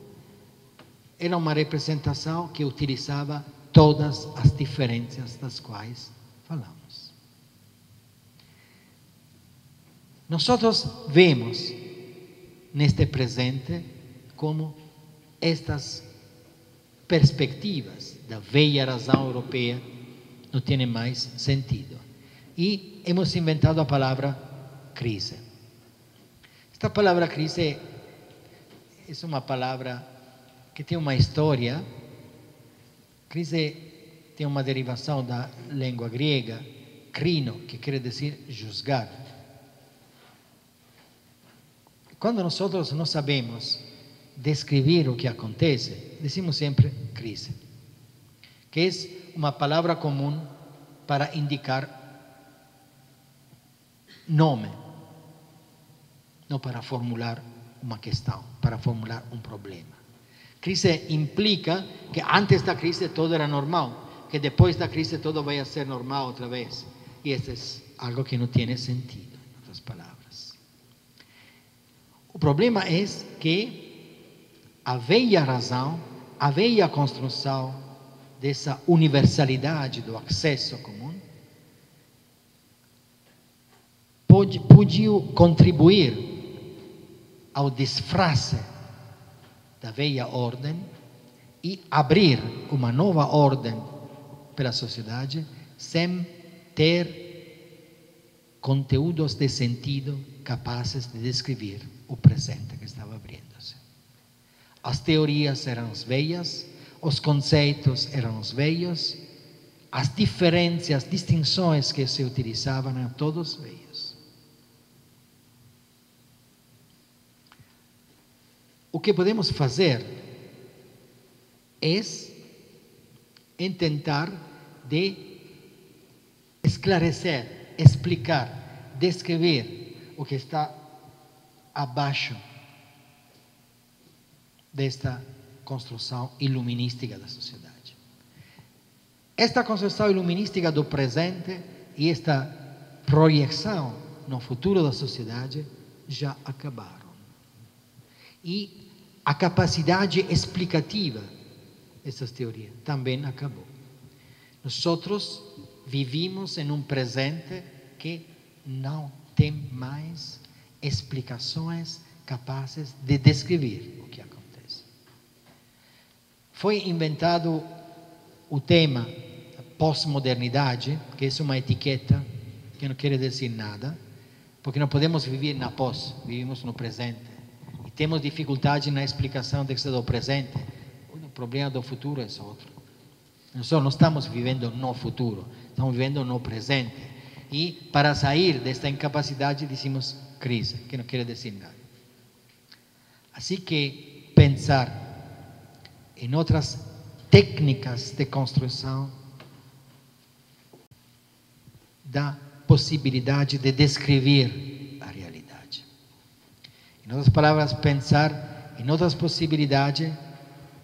era uma representação que utilizava todas as diferenças das quais falamos. Nós vemos neste presente como estas perspectivas da velha razão europeia não têm mais sentido. E hemos inventado a palavra crise. Esta palavra crise é uma palavra que tem uma história. Crise tem uma derivação da língua grega, crino, que quer dizer juzgar. Quando nós não sabemos descrever o que acontece, decimos sempre crise, que é uma palavra comum para indicar nome, não para formular uma questão, para formular um problema. Crise implica que antes da crise todo era normal, que depois da crise todo vai a ser normal outra vez. E isso é algo que não tem sentido, em outras palavras. O problema é que a velha razão, a velha construção dessa universalidade do acesso comum podia contribuir ao disfrace da velha ordem e abrir uma nova ordem para a sociedade sem ter conteúdos de sentido capazes de descrever o presente que estava abrindo-se. As teorias eram as velhas, os conceitos eram os velhos, as diferenças, as distinções que se utilizavam eram todos velhos. O que podemos fazer é tentar de esclarecer, explicar, descrever o que está abaixo desta construção iluminística da sociedade. Esta construção iluminística do presente e esta projeção no futuro da sociedade já acabaram. E a capacidade explicativa dessas teorias também acabou. Nós vivimos em um presente que não tem mais explicações capazes de descrever o que acontece. Foi inventado o tema pós-modernidade, que é uma etiqueta que não quer dizer nada, porque não podemos viver na pós, vivimos no presente. E temos dificuldade na explicação do presente. O problema do futuro é outro. Nós não estamos vivendo no futuro, estamos vivendo no presente. E para sair desta incapacidade, dizemos crise, que não quer dizer nada. Assim que pensar em outras técnicas de construção dá possibilidade de descrever a realidade. Em outras palavras, pensar em outras possibilidades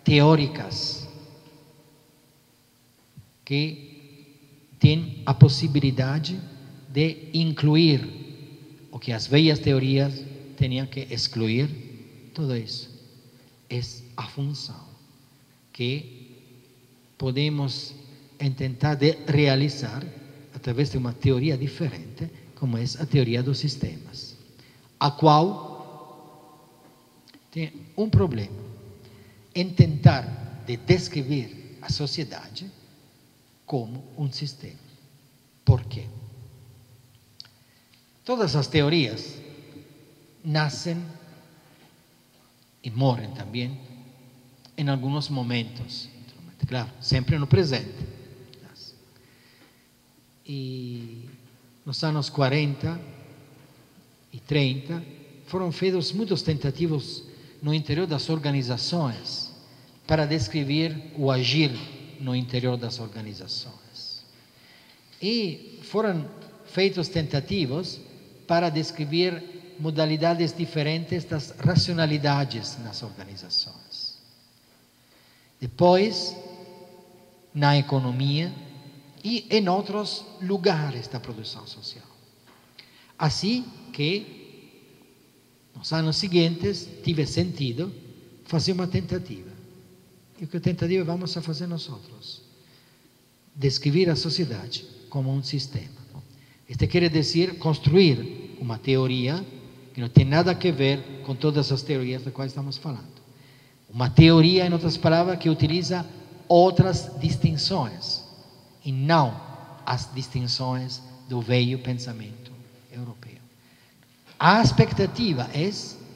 teóricas que têm a possibilidade de incluir o que as velhas teorias tinham que excluir. Tudo isso é a função que podemos tentar de realizar através de uma teoria diferente, como é a teoria dos sistemas, a qual tem um problema em tentar de descrever a sociedade como um sistema. Por quê? Todas as teorias nascem e morrem também em alguns momentos, claro, sempre no presente. E nos anos 40 e 30 foram feitos muitos tentativos no interior das organizações para descrever o agir no interior das organizações. E foram feitos tentativos para descrever modalidades diferentes das racionalidades nas organizações. Depois, na economia, e em outros lugares da produção social. Assim que, nos anos seguintes, tive sentido fazer uma tentativa. E que tentativa vamos a fazer nós outros? Descrever a sociedade como um sistema. Isto quer dizer construir uma teoria que não tem nada a ver com todas as teorias das quais estamos falando. Uma teoria, em outras palavras, que utiliza outras distinções e não as distinções do velho pensamento europeu. A expectativa é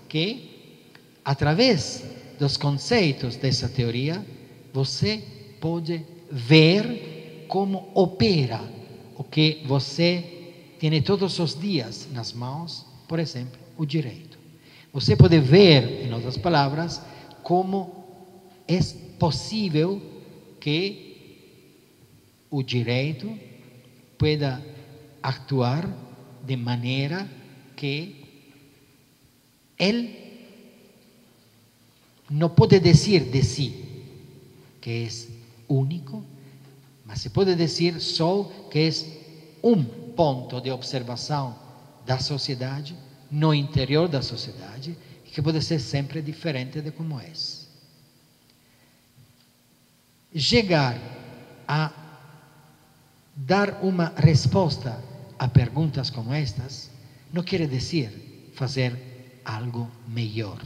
que, através dos conceitos dessa teoria, você pode ver como opera o que você tem todos os dias nas mãos, por exemplo, o direito. Você pode ver, em outras palavras, como é possível que o direito pueda actuar de maneira que ele não pode dizer de si que é único, mas se pode dizer só que é um ponto de observação da sociedade, no interior da sociedade, e que pode ser sempre diferente de como é. Chegar a dar uma resposta a perguntas como estas não quer dizer fazer algo melhor.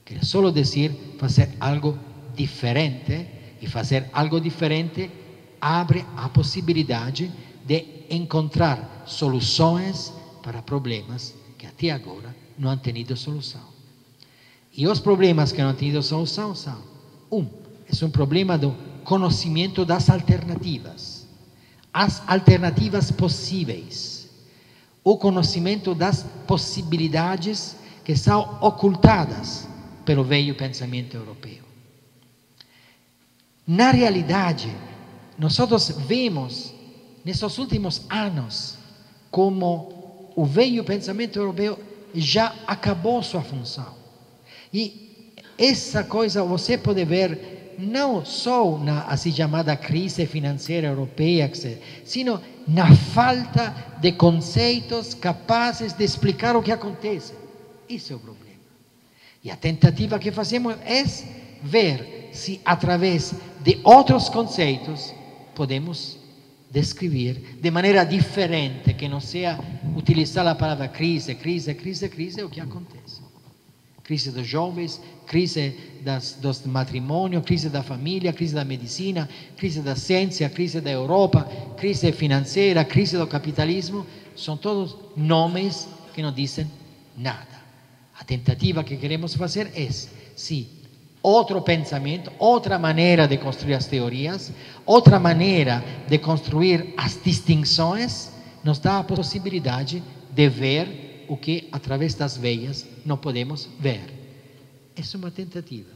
Quer só dizer fazer algo diferente, e fazer algo diferente abre a possibilidade de encontrar soluções para problemas que até agora não han tenido solução. E os problemas que não han tenido solução são: é um problema do conhecimento das alternativas, as alternativas possíveis, o conhecimento das possibilidades que são ocultadas pelo velho pensamento europeu. Na realidade, nós vemos nesses últimos anos como o velho pensamento europeu já acabou sua função. E essa coisa você pode ver não só na assim chamada crise financeira europeia, sino na falta de conceitos capazes de explicar o que acontece. Esse é o problema. E a tentativa que fazemos é ver se, através de outros conceitos, podemos descrever de maneira diferente, que não seja utilizar a palavra crise, o que acontece. Crise dos jovens, crise dos matrimônios, crise da família, crise da medicina, crise da ciência, crise da Europa, crise financeira, crise do capitalismo. São todos nomes que não dizem nada. A tentativa que queremos fazer é, sim, outro pensamento, outra maneira de construir as teorias, outra maneira de construir as distinções, nos dá a possibilidade de ver o que, através das veias, não podemos ver. Essa é uma tentativa.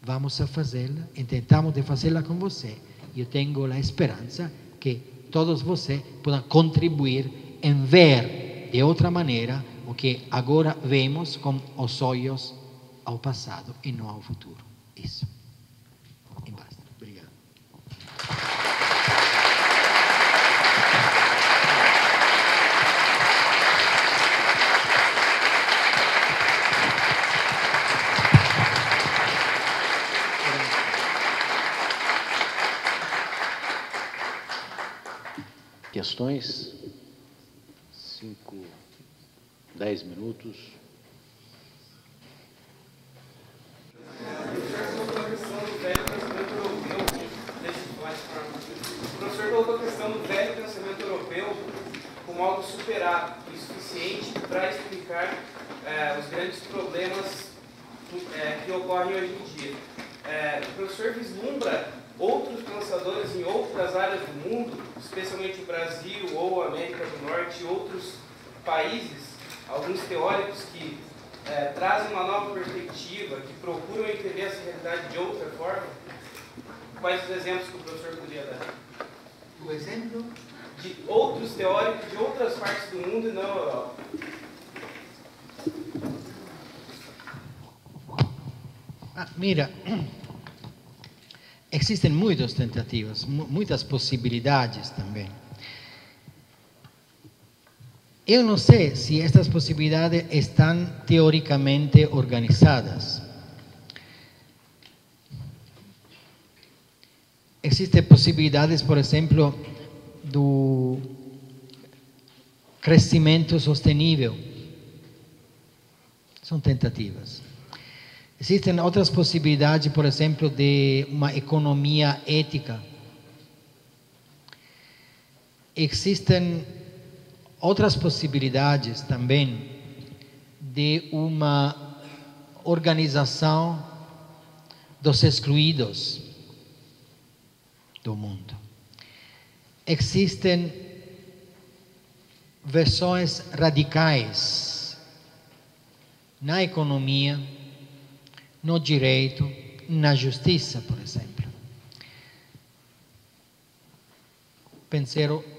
Vamos a fazê-la, tentamos de fazê-la com você. Eu tenho a esperança que todos vocês possam contribuir em ver de outra maneira o que agora vemos com os olhos ao passado e não ao futuro. Isso. E basta. Obrigado. Questões? 10 minutos. O professor colocou a questão do velho pensamento europeu como algo superado, insuficiente para explicar os grandes problemas que ocorrem hoje em dia. O professor vislumbra outros pensadores em outras áreas do mundo, especialmente o Brasil ou a América do Norte, outros países, alguns teóricos que trazem uma nova perspectiva, que procuram entender essa realidade de outra forma? Quais os exemplos que o professor poderia dar? O exemplo? De outros teóricos de outras partes do mundo e não a Europa. Mira, existem muitas tentativas, muitas possibilidades também. Eu não sei se estas possibilidades estão teoricamente organizadas. Existem possibilidades, por exemplo, do crescimento sostenível. São tentativas. Existem outras possibilidades, por exemplo, de uma economia ética. Existem outras possibilidades também de uma organização dos excluídos do mundo. Existem versões radicais na economia, no direito, na justiça, por exemplo.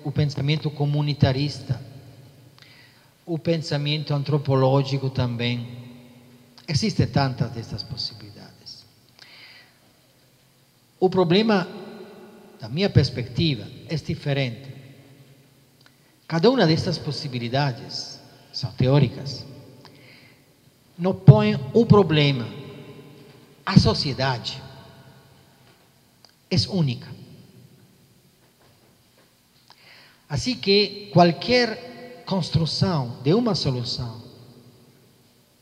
O pensamento comunitarista, o pensamento antropológico também. Existem tantas dessas possibilidades. O problema, da minha perspectiva, é diferente. Cada uma dessas possibilidades, são teóricas, não põe o problema. A sociedade é única. Assim que qualquer construção de uma solução,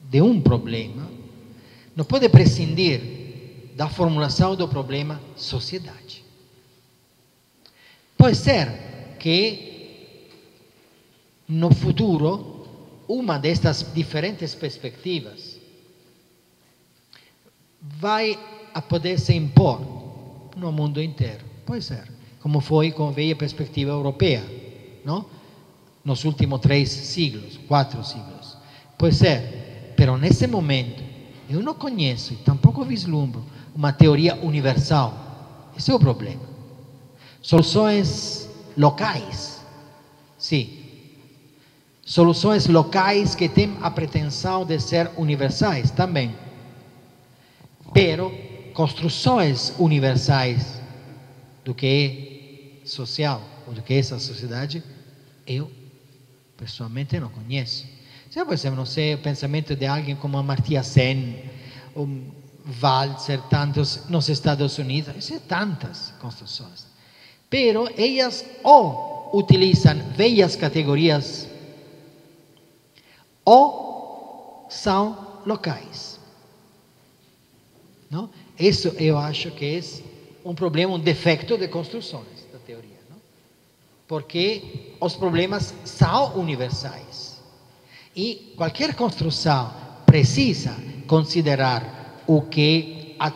de um problema, não pode prescindir da formulação do problema sociedade. Pode ser que no futuro uma destas diferentes perspectivas vai a poder se impor no mundo inteiro. Pode ser, como foi com a velha perspectiva europeia, não? Nos últimos 3 siglos, 4 siglos. Pode ser, mas nesse momento eu não conheço e tampouco vislumbro uma teoria universal. Esse é o problema. Soluções locais, sim. Soluções locais que têm a pretensão de ser universais também. Pero construções universais do que é social, ou do que é essa sociedade, eu pessoalmente não conheço. Se, por exemplo, não sei o pensamento de alguém como Amartya Sen, ou Walzer, tantos nos Estados Unidos, existem tantas construções. Pero elas ou utilizam velhas categorias ou são locais. Não? Isso eu acho que é um problema, um defeito de construções da teoria. Não? Porque os problemas são universais. E qualquer construção precisa considerar o que a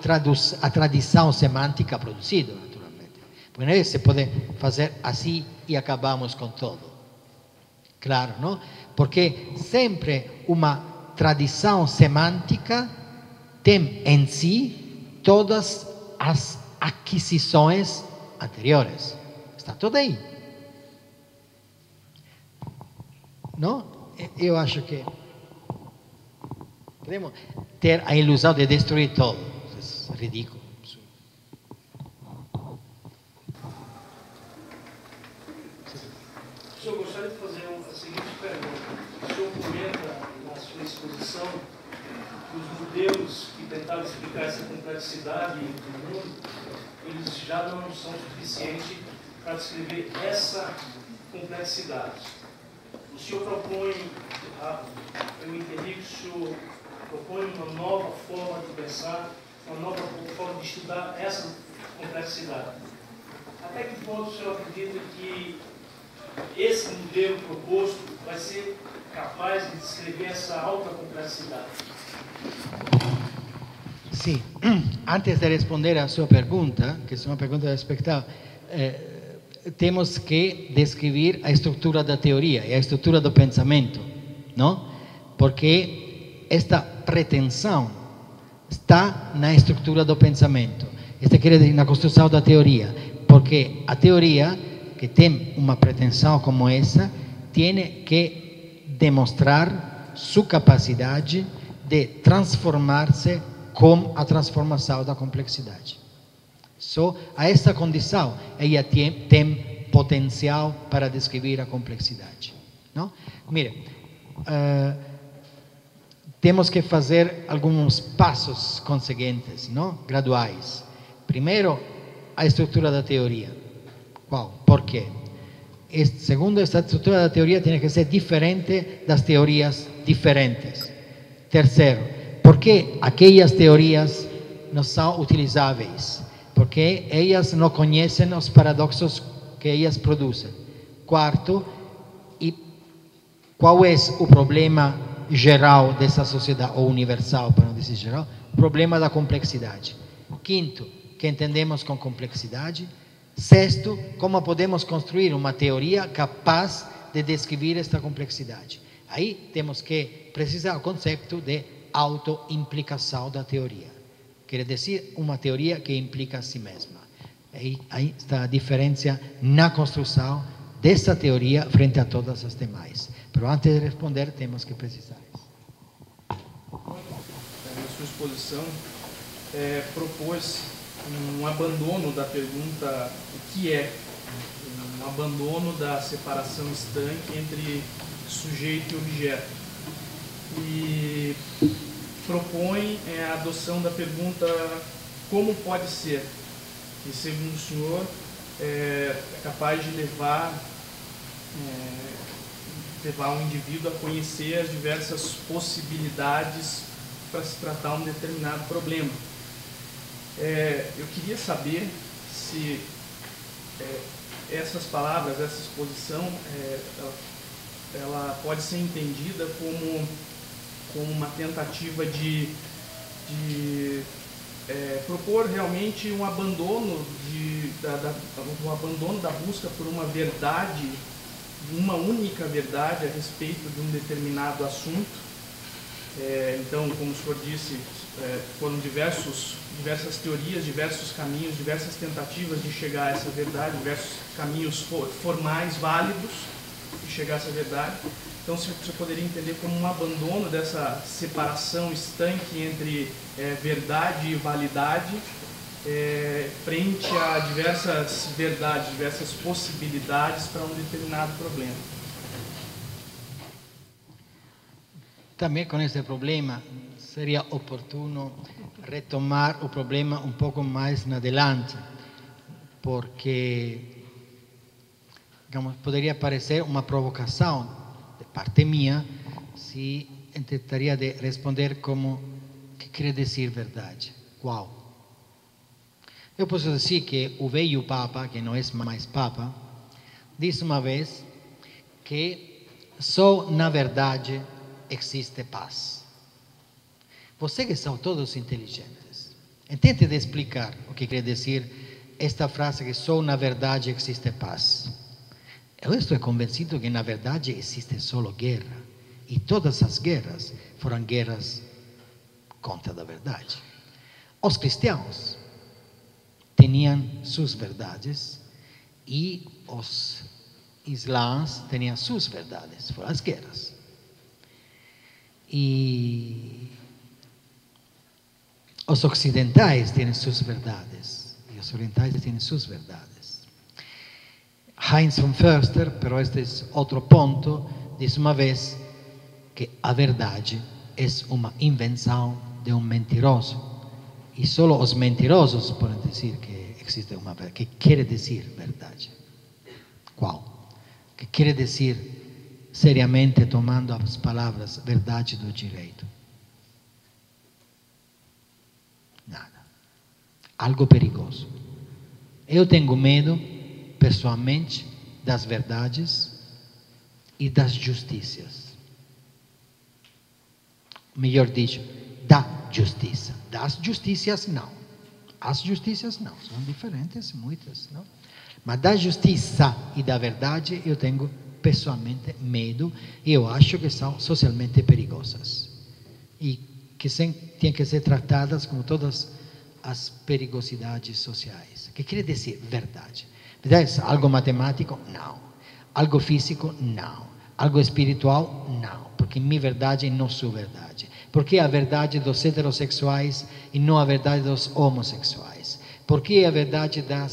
tradição semântica produzido, naturalmente. Porque não se pode fazer assim e acabamos com tudo. Claro, não? Porque sempre uma tradição semântica tem em si todas as aquisições anteriores. Está tudo aí. Não? Eu acho que podemos ter a ilusão de destruir tudo. Isso é ridículo. Eu gostaria de fazer a seguinte pergunta. O senhor comenta na sua exposição que os modelos que tentaram explicar essa complexidade do mundo, eles já não são suficientes para descrever essa complexidade. O senhor propõe, eu entendi que o senhor propõe uma nova forma de pensar, uma nova forma de estudar essa complexidade. Até que ponto o senhor acredita que esse modelo proposto vai ser capaz de descrever essa alta complexidade? Sim. Antes de responder a sua pergunta, que é uma pergunta respeitável, temos que descrever a estrutura da teoria e a estrutura do pensamento, não? Porque esta pretensão está na estrutura do pensamento. Esta quer dizer na construção da teoria, porque a teoria que tem uma pretensão como essa tem que demonstrar sua capacidade de transformar-se com a transformação da complexidade. Só a essa condição ela tem potencial para descrever a complexidade. Não? Mire, temos que fazer alguns passos conseguintes, não? Graduais. Primeiro, a estrutura da teoria. Qual? Por quê? Segundo, esta estrutura da teoria tem que ser diferente das teorias diferentes. Terceiro, por que aquelas teorias não são utilizáveis? Porque elas não conhecem os paradoxos que elas produzem. Quarto, e qual é o problema geral dessa sociedade, ou universal, para não dizer geral? O problema da complexidade. Quinto, que entendemos com complexidade. Sexto, como podemos construir uma teoria capaz de descrever esta complexidade. Aí temos que precisar do conceito de autoimplicação da teoria. Quer dizer, uma teoria que implica a si mesma. Aí está a diferença na construção dessa teoria frente a todas as demais. Mas antes de responder, temos que precisar isso. Na sua exposição, propôs um abandono da pergunta o que é, um abandono da separação estanque entre sujeito e objeto. E propõe a adoção da pergunta como pode ser, que segundo o senhor é capaz de levar o indivíduo a conhecer as diversas possibilidades para se tratar um determinado problema. Eu queria saber se essas palavras, essa exposição, ela pode ser entendida como uma tentativa de propor realmente um abandono da busca por uma verdade, uma única verdade a respeito de um determinado assunto. Então, como o senhor disse, foram diversas teorias, diversos caminhos, diversas tentativas de chegar a essa verdade, diversos caminhos formais, válidos, de chegar a essa verdade. Então, você poderia entender como um abandono dessa separação estanque entre verdade e validade, frente a diversas verdades, diversas possibilidades para um determinado problema. Também com esse problema seria oportuno retomar o problema um pouco mais adelante, porque, digamos, poderia parecer uma provocação de parte minha se tentaria de responder como que quer dizer verdade. Qual? Eu posso dizer que o velho Papa, que não é mais Papa, disse uma vez que só na verdade existe paz. Você que são todos inteligentes, tente de explicar o que quer dizer esta frase que só na verdade existe paz. Eu estou convencido que na verdade existe só guerra, e todas as guerras foram guerras contra a verdade. Os cristãos tinham suas verdades e os islãs tinham suas verdades, foram as guerras. E os ocidentais têm suas verdades e os orientais têm suas verdades. Heinz von Förster, pero este é outro ponto, disse uma vez que a verdade é uma invenção de um mentiroso e só os mentirosos podem dizer que existe uma verdade, que quer dizer verdade. Qual? Que quer dizer seriamente tomando as palavras verdade do direito. Nada. Algo perigoso. Eu tenho medo, pessoalmente, das verdades e das justiças. Melhor dito, da justiça. Das justiças não. As justiças não, são diferentes, muitas, não? Mas da justiça e da verdade eu tenho pessoalmente medo e eu acho que são socialmente perigosas e que têm que ser tratadas como todas as perigosidades sociais. O que quer dizer verdade? Verdade é algo matemático? Não. Algo físico? Não. Algo espiritual? Não. Porque minha verdade não é sua verdade. Porque a verdade dos heterossexuais e não a verdade dos homossexuais? Por que a verdade da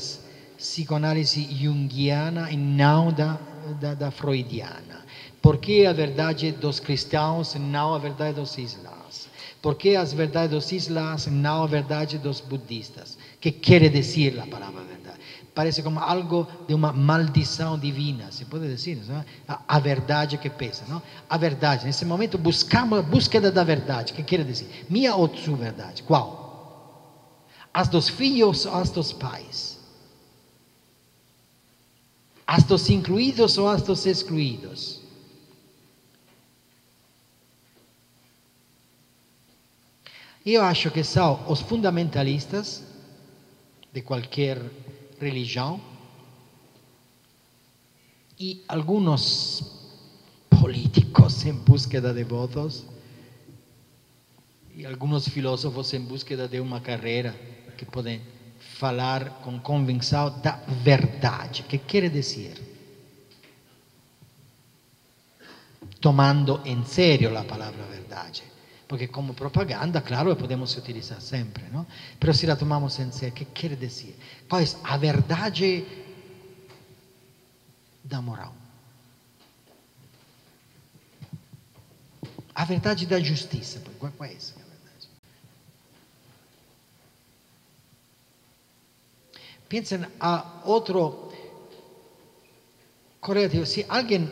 psicoanálise junguiana e não da freudiana? Por que a verdade dos cristãos e não a verdade dos islãs? Por que as verdades dos islãs e não a verdade dos budistas? Que quer dizer a palavra verdade? Parece como algo de uma maldição divina, se pode dizer, não? A verdade que pesa, não? A verdade, nesse momento buscamos a búsqueda da verdade, que quer dizer? Minha ou sua verdade? Qual? As dos filhos ou as dos pais? As dos incluídos ou as dos excluídos? Eu acho que são os fundamentalistas de qualquer religião e alguns políticos em búsqueda de votos e alguns filósofos em búsqueda de uma carreira que podem falar com convicção da verdade. Que quer dizer? Tomando em sério a palavra verdade. Porque como propaganda, claro, podemos utilizar sempre, não? Mas se la tomamos em sério, que quer dizer? Qual é a verdade da moral? A verdade da justiça, qual é essa a verdade? Pensem a outro correlativo. Se alguém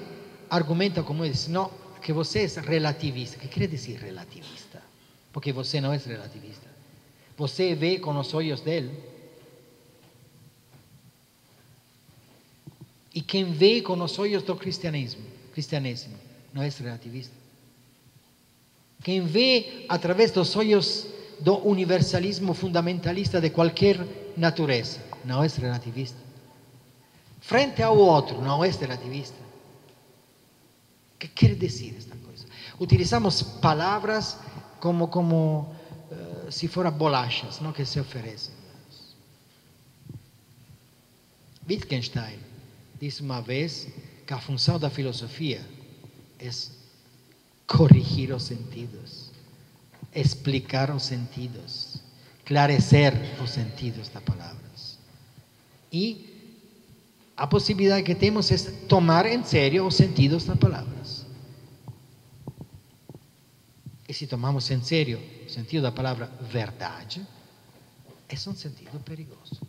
argumenta como isso, não, que você é relativista. Que quer dizer relativista? Porque você não é relativista. Você vê com os olhos dele. E quem vê com os olhos do cristianismo não é relativista. Quem vê através dos olhos do universalismo fundamentalista de qualquer natureza não é relativista. Frente ao outro não é relativista. Que quer dizer esta coisa? Utilizamos palavras como se foram bolachas, não, que se oferecem. Wittgenstein disse uma vez que a função da filosofia é corrigir os sentidos, explicar os sentidos, esclarecer os sentidos das palavras. E a possibilidade que temos é tomar em sério os sentidos das palavras. E se tomamos em sério o sentido da palavra verdade, é um sentido perigoso.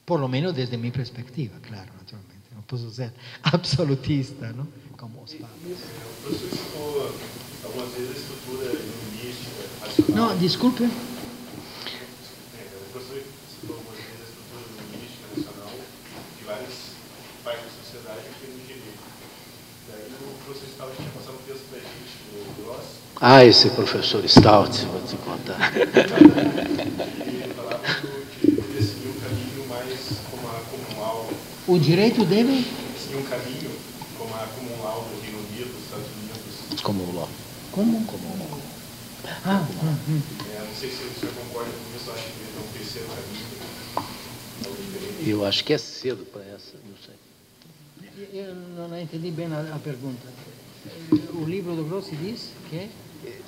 Por lo menos desde minha perspectiva, claro, naturalmente. Não posso ser absolutista, não? Como os padres. O professor citou algumas vezes a estrutura linguística, racional. Não, desculpe. O professor citou algumas vezes a estrutura linguística, racional de várias partes da sociedade que no direito. Daí o professor Stout tinha passado um texto para a gente do Gross. Ah, esse professor Stout, vou te contar. Ele falava que decidiu um caminho mais como algo. O direito deve? Decidiu um caminho como algo do Reino Unido, dos Estados Unidos. Como law. Como? Não sei se o senhor concorda com isso, eu acho que ele é um terceiro caminho. Eu acho que é cedo para essa, não sei. Eu não entendi bem a pergunta. O livro do Grossi diz que é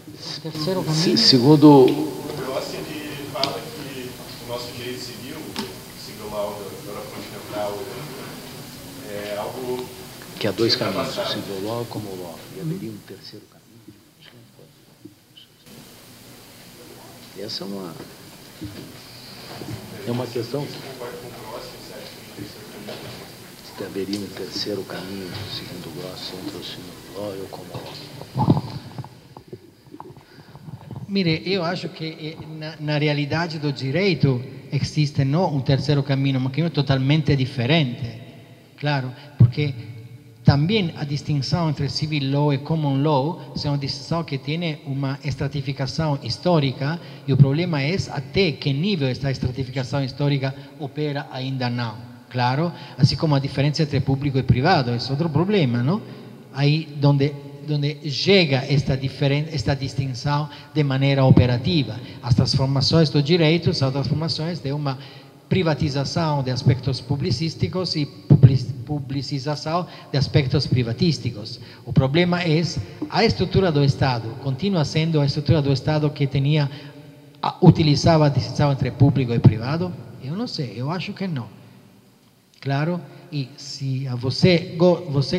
o terceiro caminho? Segundo... O Grossi ele fala que o nosso direito civil law da Europa continental, é algo... Que há dois caminhos, o civil law como o law. E haveria um terceiro caminho. Essa é uma questão... Que haveria um terceiro caminho, segundo o Gross, entre o civil law e o common law. Mire, eu acho que na realidade do direito existe não um terceiro caminho, mas que é totalmente diferente. Claro, porque também a distinção entre civil law e common law é uma distinção que tem uma estratificação histórica e o problema é até que nível esta estratificação histórica opera ainda não. Claro, assim como a diferença entre público e privado é outro problema, não? Aí onde chega esta distinção de maneira operativa. As transformações do direito são transformações de uma privatização de aspectos publicísticos e publicização de aspectos privatísticos. O problema é a estrutura do Estado, continua sendo a estrutura do Estado que utilizava a distinção entre público e privado? Eu não sei, eu acho que não. Claro, e se você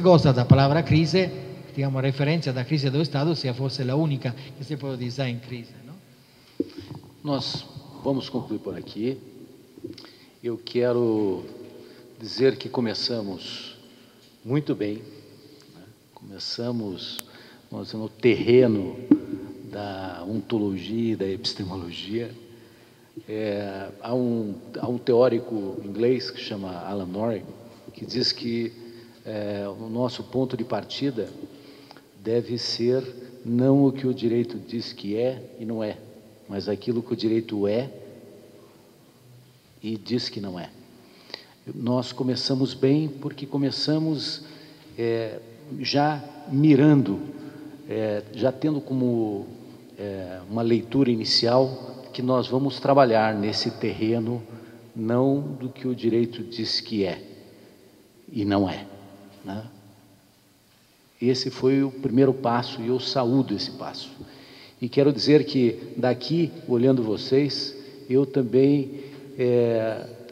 gosta da palavra crise, digamos, referência da crise do Estado, se fosse a única que se pode dizer em crise, não? Nós vamos concluir por aqui. Eu quero dizer que começamos muito bem, né? Começamos no terreno da ontologia e da epistemologia. Há um teórico inglês que chama Alan Norrie, que diz que o nosso ponto de partida deve ser não o que o direito diz que é e não é, mas aquilo que o direito é e diz que não é. Nós começamos bem porque começamos já mirando, já tendo como uma leitura inicial que nós vamos trabalhar nesse terreno não do que o direito diz que é e não é, né? Esse foi o primeiro passo e eu saúdo esse passo. E quero dizer que daqui, olhando vocês, eu também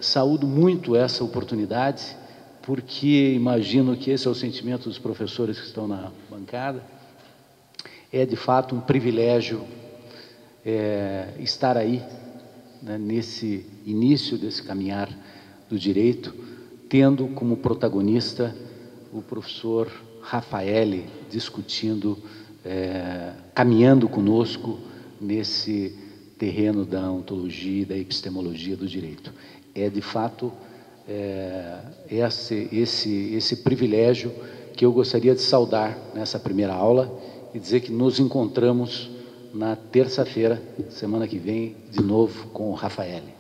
saúdo muito essa oportunidade, porque imagino que esse é o sentimento dos professores que estão na bancada. É de fato um privilégio estar aí, né, nesse início desse caminhar do direito, tendo como protagonista o professor Raffaelli discutindo, caminhando conosco nesse terreno da ontologia e da epistemologia do direito. É de fato esse privilégio que eu gostaria de saudar nessa primeira aula e dizer que nos encontramos na terça-feira, semana que vem, de novo com o Raffaelli.